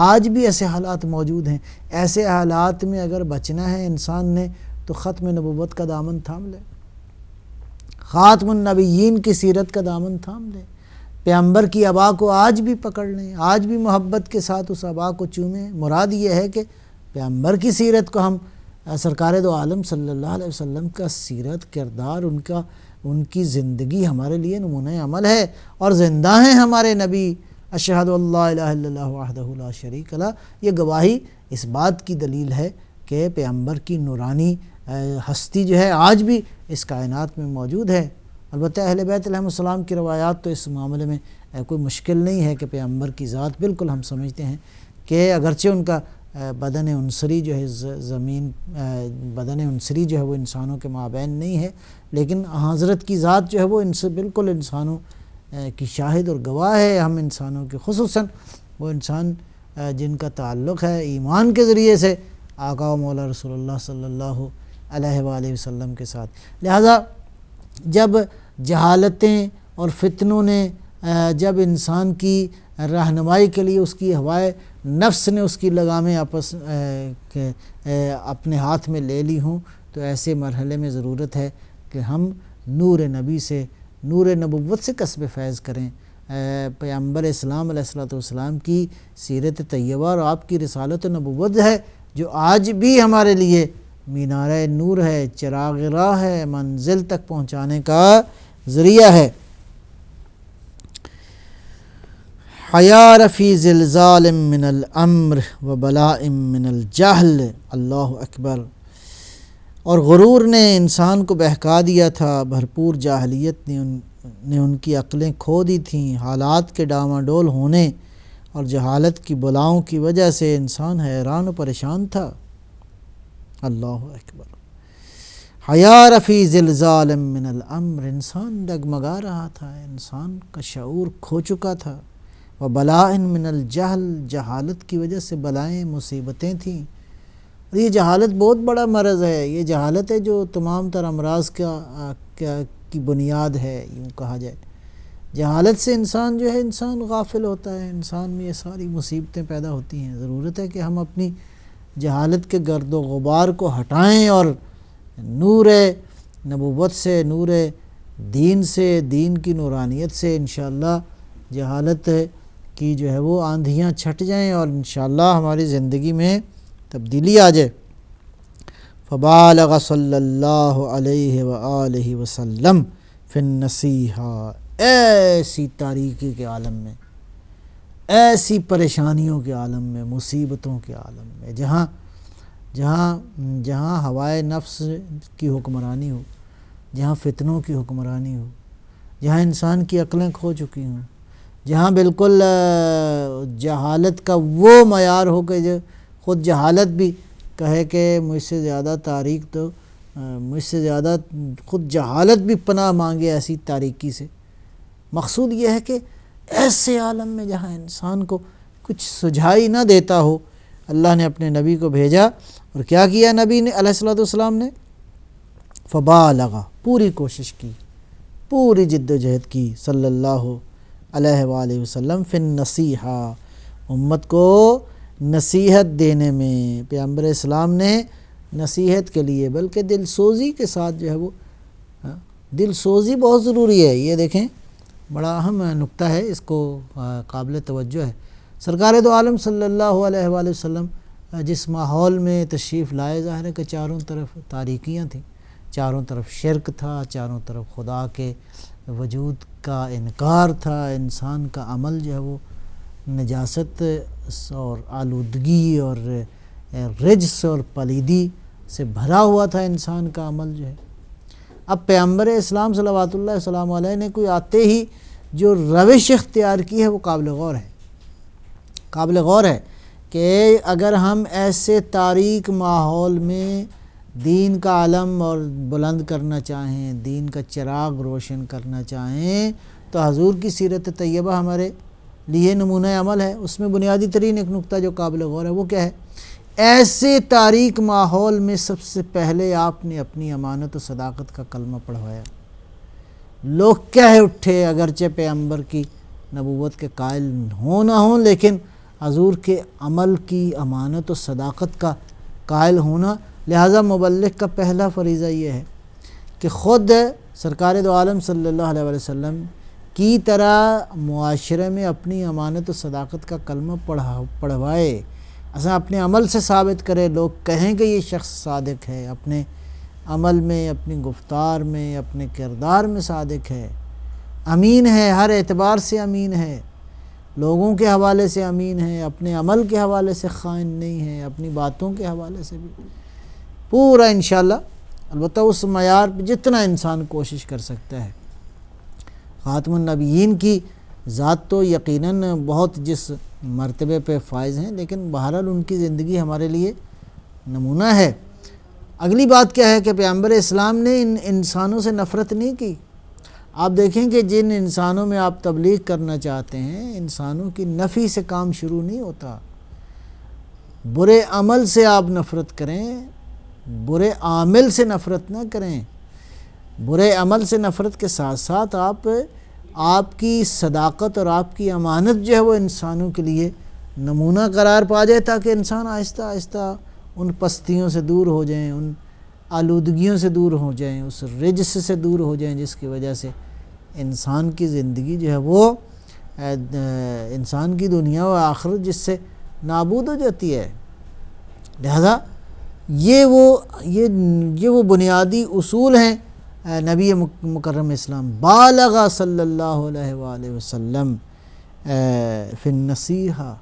آج بھی ایسے حالات موجود ہیں۔ ایسے حالات میں اگر بچنا ہے انسان نے تو ختم نبوت کا دامن تھام لے، خاتم النبیین کی سیرت کا دامن تھام لے، پیغمبر کی ابا کو آج بھی پکڑ لیں، آج بھی محبت کے ساتھ اس ابا کو چومیں۔ مراد یہ ہے کہ پیغمبر کی سیرت کو ہم، سرکار دو عالم صلی اللہ علیہ وسلم کا سیرت، کردار، ان کی زندگی ہمارے لیے نمونہ عمل ہے، اور زندہ ہیں ہمارے نبی، اشہد اللہ الہ الا اللہ وحدہ لا شریک لہ۔ یہ گواہی اس بات کی دلیل ہے کہ پیغمبر کی نورانی ہستی جو ہے آج بھی اس کائنات میں موجود ہے۔ البتہ اہل بیت علیہم السلام کی روایات تو اس معاملے میں کوئی مشکل نہیں ہے کہ پیغمبر کی ذات بالکل ہم سمجھتے ہیں کہ اگرچہ ان کا بدن عنصری جو ہے بدن عنصری جو ہے وہ انسانوں کے مابین نہیں ہے، لیکن حضرت کی ذات جو ہے وہ ان سے بالکل انسانوں کی شاہد اور گواہ ہے۔ ہم انسانوں کے، خصوصاً وہ انسان جن کا تعلق ہے ایمان کے ذریعے سے آقا و مولا رسول اللہ صلی اللہ علیہ وآلہ وسلم کے ساتھ۔ لہٰذا جب جہالتیں اور فتنوں نے جب انسان کی رہنمائی کے لیے اس کی ہوائے نفس نے اس کی لگامیں اپنے ہاتھ میں لے لی ہوں، تو ایسے مرحلے میں ضرورت ہے کہ ہم نور نبی سے، نور نبوت سے کسب فیض کریں، پیغمبر اسلام علیہ الصلوۃ والسلام کی سیرت طیبہ اور آپ کی رسالت و نبوت ہے جو آج بھی ہمارے لیے مینارہ نور ہے، چراغ راہ ہے، منزل تک پہنچانے کا ذریعہ ہے۔ حیار فی زلزال من الامر و بلاء من الجہل، اللہ اکبر۔ اور غرور نے انسان کو بہکا دیا تھا، بھرپور جاہلیت نے ان کی عقلیں کھو دی تھیں، حالات کے ڈاواڈول ہونے اور جہالت کی بلاؤں کی وجہ سے انسان حیران و پریشان تھا، اللہ اکبر۔ حیار فی زلزال من الامر، انسان ڈگمگا رہا تھا، انسان کا شعور کھو چکا تھا، و بلاء من الجہل، جہالت کی وجہ سے بلائیں مصیبتیں تھیں۔ اور یہ جہالت بہت بڑا مرض ہے، یہ جہالت ہے جو تمام تر امراض کی بنیاد ہے، یوں کہا جائے۔ جہالت سے انسان جو ہے انسان غافل ہوتا ہے، انسان میں یہ ساری مصیبتیں پیدا ہوتی ہیں۔ ضرورت ہے کہ ہم اپنی جہالت کے گرد و غبار کو ہٹائیں اور نور نبوت سے، نور دین سے، دین کی نورانیت سے انشاءاللہ جہالت کی جو ہے وہ آندھیاں چھٹ جائیں اور انشاءاللہ ہماری زندگی میں تبدیلی آ جائے۔ فبالغ صلی اللہ علیہ وآلہ وسلم فی النصیحہ، ایسی تاریکی کے عالم میں، ایسی پریشانیوں کے عالم میں، مصیبتوں کے عالم میں، جہاں ہوائے نفس کی حکمرانی ہو، جہاں فتنوں کی حکمرانی ہو، جہاں انسان کی عقلیں کھو چکی ہوں، جہاں بالکل جہالت کا وہ معیار ہو کہ جو خود جہالت بھی کہے کہ مجھ سے زیادہ تاریک تو مجھ سے زیادہ خود جہالت بھی پناہ مانگے ایسی تاریکی سے۔ مقصود یہ ہے کہ ایسے عالم میں جہاں انسان کو کچھ سجھائی نہ دیتا ہو، اللہ نے اپنے نبی کو بھیجا، اور کیا کیا نبی نے علیہ الصلوۃ والسلام نے؟ فبالغ، پوری کوشش کی، پوری جد و جہد کی، صلی اللہ علیہ وآلہ وسلم فی النصیحہ، امت کو نصیحت دینے میں۔ پیغمبر اسلام نے نصیحت کے لیے بلکہ دل سوزی کے ساتھ جو ہے وہ، دل سوزی بہت ضروری ہے، یہ دیکھیں بڑا اہم نقطہ ہے، اس کو قابل توجہ ہے۔ سرکار دو عالم صلی اللہ علیہ وآلہ وسلم جس ماحول میں تشریف لائے، ظاہر ہے کہ چاروں طرف تاریکیاں تھیں، چاروں طرف شرک تھا، چاروں طرف خدا کے وجود کا انکار تھا، انسان کا عمل جو ہے وہ نجاست اور آلودگی اور رجس اور پلیدی سے بھرا ہوا تھا انسان کا عمل جو ہے۔ اب پیغمبر اسلام صلوات اللہ وسلام علیہ نے کوئی آتے ہی جو روش اختیار کی ہے وہ قابل غور ہے، قابل غور ہے کہ اگر ہم ایسے تاریک ماحول میں دین کا علم اور بلند کرنا چاہیں، دین کا چراغ روشن کرنا چاہیں، تو حضور کی سیرت طیبہ ہمارے لیے نمونہ عمل ہے۔ اس میں بنیادی ترین ایک نقطہ جو قابل غور ہے وہ کیا ہے؟ ایسے تاریک ماحول میں سب سے پہلے آپ نے اپنی امانت و صداقت کا کلمہ پڑھوایا۔ لوگ کہہ اٹھے، اگرچہ پیغمبر کی نبوت کے قائل ہوں نہ ہوں، لیکن حضور کے عمل کی امانت و صداقت کا قائل ہونا، لہٰذا مبلغ کا پہلا فریضہ یہ ہے کہ خود سرکار دو عالم صلی اللہ علیہ وآلہ وسلم کی طرح معاشرے میں اپنی امانت و صداقت کا کلمہ پڑھوائے، اصلا اپنے عمل سے ثابت کرے، لوگ کہیں کہ یہ شخص صادق ہے، اپنے عمل میں، اپنی گفتار میں، اپنے کردار میں صادق ہے، امین ہے، ہر اعتبار سے امین ہے، لوگوں کے حوالے سے امین ہے، اپنے عمل کے حوالے سے خائن نہیں ہے، اپنی باتوں کے حوالے سے بھی پورا انشاءاللہ، البتہ اس معیار پہ جتنا انسان کوشش کر سکتا ہے۔ خاتم النبیین کی ذات تو یقیناً بہت جس مرتبے پہ فائز ہیں، لیکن بہرحال ان کی زندگی ہمارے لیے نمونہ ہے۔ اگلی بات کیا ہے کہ پیغمبر اسلام نے ان انسانوں سے نفرت نہیں کی۔ آپ دیکھیں کہ جن انسانوں میں آپ تبلیغ کرنا چاہتے ہیں، انسانوں کی نفی سے کام شروع نہیں ہوتا۔ برے عمل سے آپ نفرت کریں، برے عامل سے نفرت نہ کریں۔ برے عمل سے نفرت کے ساتھ ساتھ آپ آپ کی صداقت اور آپ کی امانت جو ہے وہ انسانوں کے لیے نمونہ قرار پا جائے، تاکہ انسان آہستہ آہستہ ان پستیوں سے دور ہو جائیں، ان آلودگیوں سے دور ہو جائیں، اس رجس سے دور ہو جائیں جس کی وجہ سے انسان کی زندگی جو ہے وہ انسان کی دنیا و آخرت جس سے نابود ہو جاتی ہے۔ لہذا یہ وہ بنیادی اصول ہیں نبی مکرم اسلام بالغ صلی اللہ علیہ وآلہ وسلم فی النصیحہ،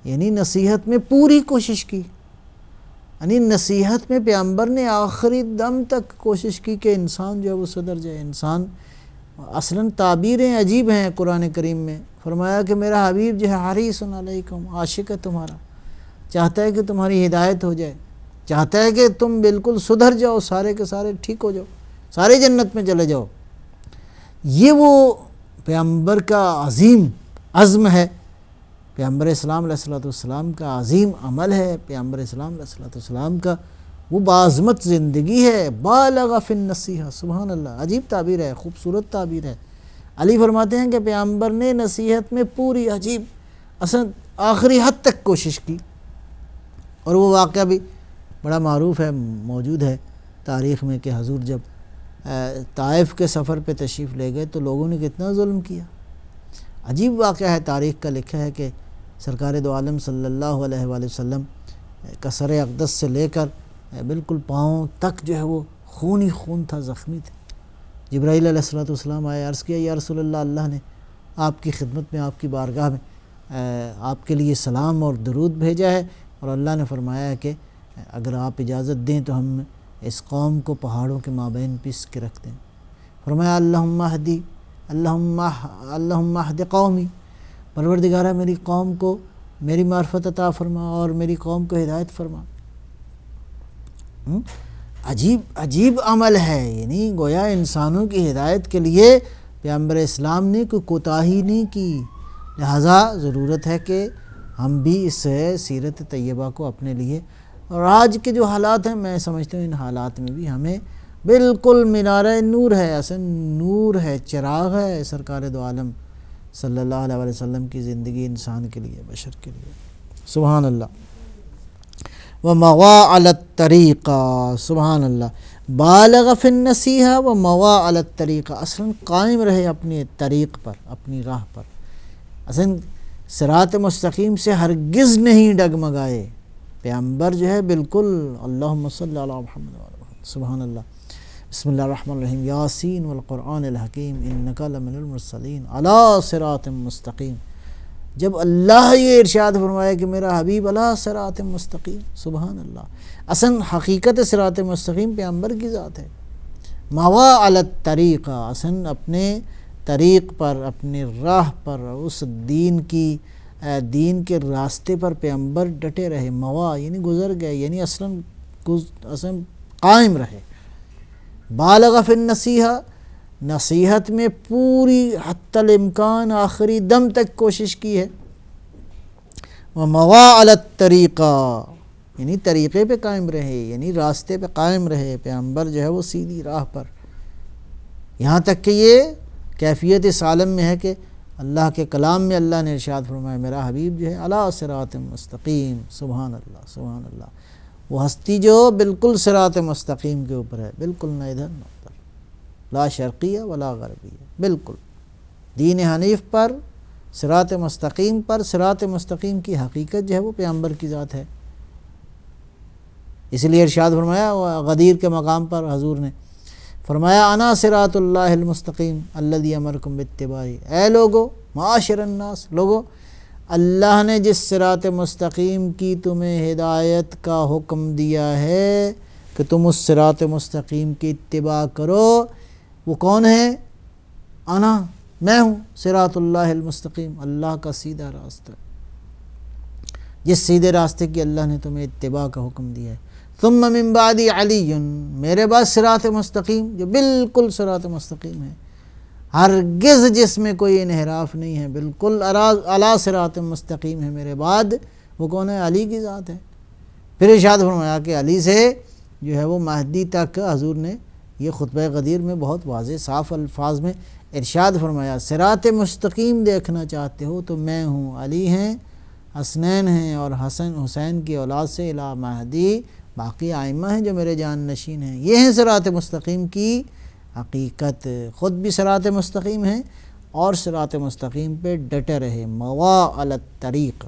یعنی نصیحت میں پوری کوشش کی، یعنی نصیحت میں پیغمبر نے آخری دم تک کوشش کی کہ انسان جو ہے وہ سدھر جائے۔ انسان اصلاً تعبیریں عجیب ہیں قرآن کریم میں، فرمایا کہ میرا حبیب جو ہے حریص علیکم، عاشق ہے تمہارا، چاہتا ہے کہ تمہاری ہدایت ہو جائے، چاہتا ہے کہ تم بالکل سدھر جاؤ، سارے کے سارے ٹھیک ہو جاؤ، سارے جنت میں چلے جاؤ۔ یہ وہ پیغمبر کا عظیم عزم ہے، پیغمبر اسلام علیہ السلام کا عظیم عمل ہے، پیغمبر اسلام علیہ السلام کا وہ باعظمت زندگی ہے۔ بالغ فی النصیحہ، سبحان اللہ، عجیب تعبیر ہے، خوبصورت تعبیر ہے۔ علی فرماتے ہیں کہ پیغمبر نے نصیحت میں پوری عجیب اصل آخری حد تک کوشش کی، اور وہ واقعہ بھی بڑا معروف ہے، موجود ہے تاریخ میں کہ حضور جب طائف کے سفر پہ تشریف لے گئے تو لوگوں نے کتنا ظلم کیا۔ عجیب واقعہ ہے، تاریخ کا لکھا ہے کہ سرکار دو عالم صلی اللہ علیہ وآلہ وسلم کا سر اقدس سے لے کر بالکل پاؤں تک جو ہے وہ خون ہی خون تھا، زخمی تھے۔ جبرائیل علیہ السلام آئے، عرض کیا یا رسول اللہ، اللہ نے آپ کی خدمت میں، آپ کی بارگاہ میں آپ کے لیے سلام اور درود بھیجا ہے، اور اللہ نے فرمایا ہے کہ اگر آپ اجازت دیں تو ہم اس قوم کو پہاڑوں کے مابین پیس کے رکھ دیں۔ فرمایا اللہم اہدی، اللہم اہد قومی، پروردگارہ میری قوم کو میری معرفت عطا فرما اور میری قوم کو ہدایت فرما۔ عجیب عمل ہے، یعنی گویا انسانوں کی ہدایت کے لیے پیغمبر اسلام نے کوئی کوتاہی نہیں کی۔ لہٰذا ضرورت ہے کہ ہم بھی اس سیرت طیبہ کو اپنے لیے، اور آج کے جو حالات ہیں میں سمجھتا ہوں ان حالات میں بھی ہمیں بالکل مینارہ نور ہے، اصل نور ہے، چراغ ہے سرکار دو عالم صلی اللہ علیہ وسلم کی زندگی انسان کے لیے، بشر کے لیے، سبحان اللہ۔ وَمَوَا عَلَى الطَّرِيقَ، سبحان اللہ، بالغ فی النصیحہ وَمَوَا عَلَى الطَّرِيقَ، اصلاً قائم رہے اپنے طریق پر، اپنی راہ پر، اصلاً صراط مستقیم سے ہرگز نہیں ڈگمگائے پیغمبر جو ہے، بالکل اللہم صلی علی محمد وعلی محمد، سبحان اللہ۔ بسم اللہ الرحمن الرحیم، یاسین والقرآن الحکیم انک لمن المرسلین علی صراط مستقیم۔ جب اللہ یہ ارشاد فرمایا کہ میرا حبیب علی صراط مستقیم، سبحان اللہ، اصلا حقیقت صراط مستقیم پیغمبر کی ذات ہے۔ موا علی الطریقہ، اصلا اپنے طریق پر، اپنے راہ پر، اس دین کے راستے پر پیغمبر ڈٹے رہے۔ موا یعنی گزر گئے، یعنی اصلا قائم رہے۔ بالغ فی النصیحہ، نصیحت میں پوری حتی الامکان آخری دم تک کوشش کی ہے۔ وَمَوَا عَلَى الطَّرِيقَ، یعنی طریقے پہ قائم رہے، یعنی راستے پہ قائم رہے پیغمبر جو ہے وہ سیدھی راہ پر، یہاں تک کہ یہ کیفیت اس عالم میں ہے کہ اللہ کے کلام میں اللہ نے ارشاد فرمایا میرا حبیب جو ہے علی صراط مستقیم، سبحان اللہ، سبحان اللہ، وہ ہستی جو بالکل صراط مستقیم کے اوپر ہے، بالکل نہ ادھر نہ ادھر، لا شرقیہ ولا غربیہ، بالکل دین حنیف پر، صراط مستقیم پر۔ صراط مستقیم کی حقیقت جو ہے وہ پیغمبر کی ذات ہے، اس لیے ارشاد فرمایا غدیر کے مقام پر حضور نے فرمایا انا صراط اللہ المستقیم الذی امرکم باتباعہ، اے لوگو، معاشر الناس، لوگو، اللہ نے جس صراط مستقیم کی تمہیں ہدایت کا حکم دیا ہے کہ تم اس صراط مستقیم کی اتباع کرو، وہ کون ہے؟ انا، میں ہوں، صراط اللہ المستقیم، اللہ کا سیدھا راستہ، جس سیدھے راستے کی اللہ نے تمہیں اتباع کا حکم دیا ہے۔ ثم من بعد علی، میرے بعد صراط مستقیم جو بالکل صراط مستقیم ہے، ہرگز جس میں کوئی انحراف نہیں ہے، بالکل علی صراط مستقیم ہے میرے بعد، وہ کون ہے؟ علی کی ذات ہے۔ پھر ارشاد فرمایا کہ علی سے جو ہے وہ مہدی تک حضور نے یہ خطبہ غدیر میں بہت واضح صاف الفاظ میں ارشاد فرمایا، صراط مستقیم دیکھنا چاہتے ہو تو میں ہوں، علی ہیں، حسنین ہیں، اور حسن حسین کی اولاد سے الی مہدی باقی آئمہ ہیں جو میرے جان نشین ہیں۔ یہ ہیں صراط مستقیم کی حقیقت، خود بھی صراط مستقیم ہیں اور صراط مستقیم پہ ڈٹے رہے، موا علی الطریق۔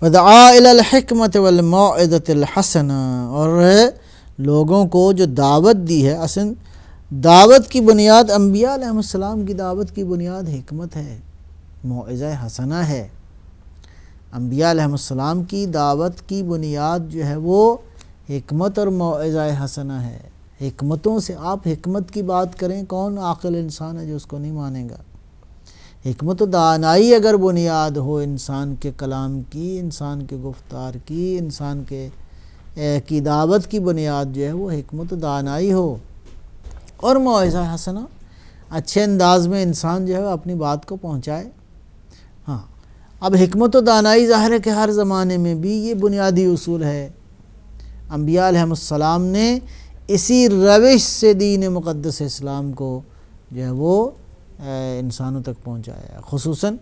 ودعا الی الحکمت والموعظۃ الحسنہ، اور لوگوں کو جو دعوت دی ہے، اصل دعوت کی بنیاد انبیاء علیہ السلام کی دعوت کی بنیاد حکمت ہے، موعظہ حسنہ ہے۔ انبیاء علیہ السلام کی دعوت کی بنیاد جو ہے وہ حکمت اور موعظہ حسنہ ہے۔ حکمتوں سے آپ حکمت کی بات کریں، کون عاقل انسان ہے جو اس کو نہیں مانے گا؟ حکمت و دانائی اگر بنیاد ہو انسان کے کلام کی، انسان کے گفتار کی، انسان کی دعوت کی بنیاد جو ہے وہ حکمت و دانائی ہو اور موعظہ حسنہ، اچھے انداز میں انسان جو ہے اپنی بات کو پہنچائے۔ ہاں، اب حکمت و دانائی ظاہر ہے کہ ہر زمانے میں بھی یہ بنیادی اصول ہے۔ انبیاء علیہ السلام نے اسی روش سے دین مقدس اسلام کو جو ہے وہ انسانوں تک پہنچایا، خصوصاً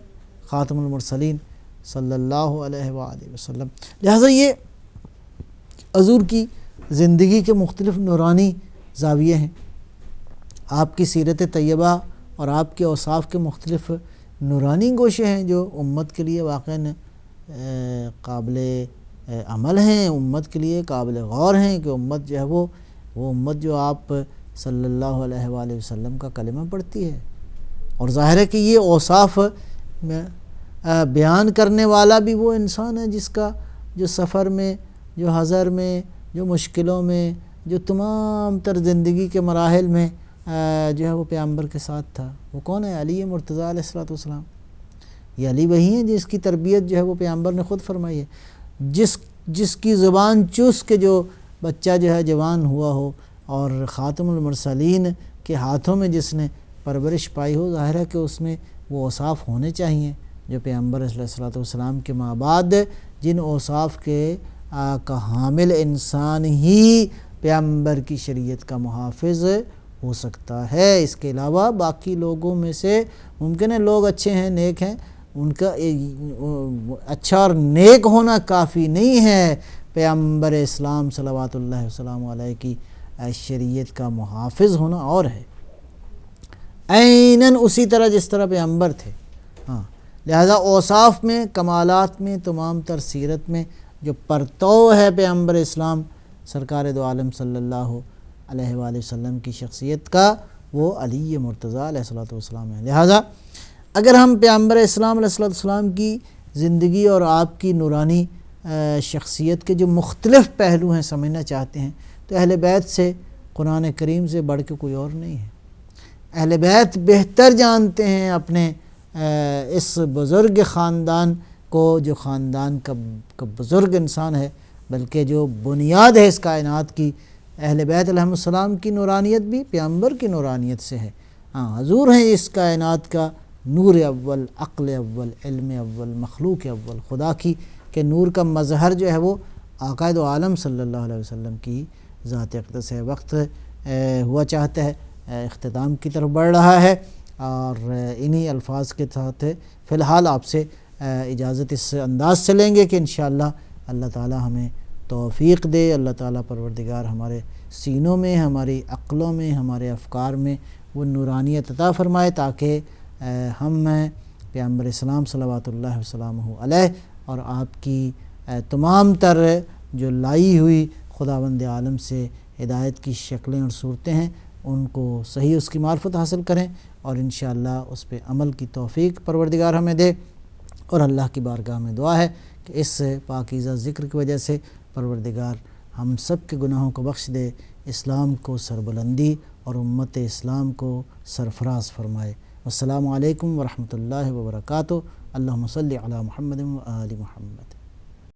خاتم المرسلین صلی اللہ علیہ وآلہ وسلم۔ لہٰذا یہ حضور کی زندگی کے مختلف نورانی زاویے ہیں، آپ کی سیرت طیبہ اور آپ کے اوصاف کے مختلف نورانی گوشے ہیں جو امت کے لیے واقعاً قابل عمل ہیں، امت کے لیے قابل غور ہیں کہ امت جو ہے وہ امت جو آپ صلی اللہ علیہ وآلہ وسلم کا کلمہ پڑھتی ہے۔ اور ظاہر ہے کہ یہ اوصاف بیان کرنے والا بھی وہ انسان ہے جس کا جو سفر میں، جو حضر میں، جو مشکلوں میں، جو تمام تر زندگی کے مراحل میں جو ہے وہ پیغمبر کے ساتھ تھا۔ وہ کون ہے؟ علی مرتضیٰ علیہ السلام۔ یہ علی وہی ہیں جس کی تربیت جو ہے وہ پیغمبر نے خود فرمائی ہے، جس کی زبان چوس کے جو بچہ جو ہے جوان ہوا ہو اور خاتم المرسلین کے ہاتھوں میں جس نے پرورش پائی ہو، ظاہر ہے کہ اس میں وہ اوصاف ہونے چاہیے جو پیغمبر علیہ السلام کے ماں بعد جن اوصاف کے کا حامل انسان ہی پیغمبر کی شریعت کا محافظ ہو سکتا ہے۔ اس کے علاوہ باقی لوگوں میں سے ممکن ہے لوگ اچھے ہیں، نیک ہیں، ان کا اچھا اور نیک ہونا کافی نہیں ہے، پیغمبر اسلام صلوات اللہ وسلام علیہ کی شریعت کا محافظ ہونا اور ہے، عیناً اسی طرح جس طرح پیغمبر تھے۔ ہاں، لہذا اوصاف میں، کمالات میں، تمام تر سیرت میں جو پرتو ہے پیغمبر اسلام سرکار دو عالم صلی اللہ علیہ وآلہ وسلم کی شخصیت کا، وہ علی مرتضیٰ علیہ السلام ہے۔ لہذا اگر ہم پیغمبر اسلام علیہ السلام کی زندگی اور آپ کی نورانی شخصیت کے جو مختلف پہلو ہیں سمجھنا چاہتے ہیں تو اہل بیت سے، قرآن کریم سے بڑھ کے کوئی اور نہیں ہے۔ اہل بیت بہتر جانتے ہیں اپنے اس بزرگ خاندان کو، جو خاندان کا بزرگ انسان ہے، بلکہ جو بنیاد ہے اس کائنات کی۔ اہل بیت علیہ السلام کی نورانیت بھی پیغمبر کی نورانیت سے ہے۔ ہاں، حضور ہیں اس کائنات کا نور اول، عقل اول، علم اول، مخلوق اول، خدا کی کہ نور کا مظہر جو ہے وہ آقا دو عالم صلی اللہ علیہ وسلم کی ذات اقدس ہے۔ وقت ہوا چاہتا ہے اختتام کی طرف بڑھ رہا ہے، اور انہی الفاظ کے ساتھ فی الحال آپ سے اجازت اس انداز سے لیں گے کہ انشاءاللہ اللہ تعالی ہمیں توفیق دے، اللہ تعالیٰ پروردگار ہمارے سینوں میں، ہماری عقلوں میں، ہمارے افکار میں وہ نورانیت عطا فرمائے تاکہ ہم پیغمبر اسلام صلوات اللہ وسلامہ علیہ اور آپ کی تمام تر جو لائی ہوئی خداوند عالم سے ہدایت کی شکلیں اور صورتیں ہیں ان کو صحیح اس کی معرفت حاصل کریں، اور انشاءاللہ اس پہ عمل کی توفیق پروردگار ہمیں دے۔ اور اللہ کی بارگاہ میں دعا ہے کہ اس پاکیزہ ذکر کی وجہ سے پروردگار ہم سب کے گناہوں کو بخش دے، اسلام کو سربلندی اور امت اسلام کو سرفراز فرمائے۔ السلام علیکم ورحمۃ اللہ وبرکاتہ۔ اللہم صلی علی محمد و آل محمد۔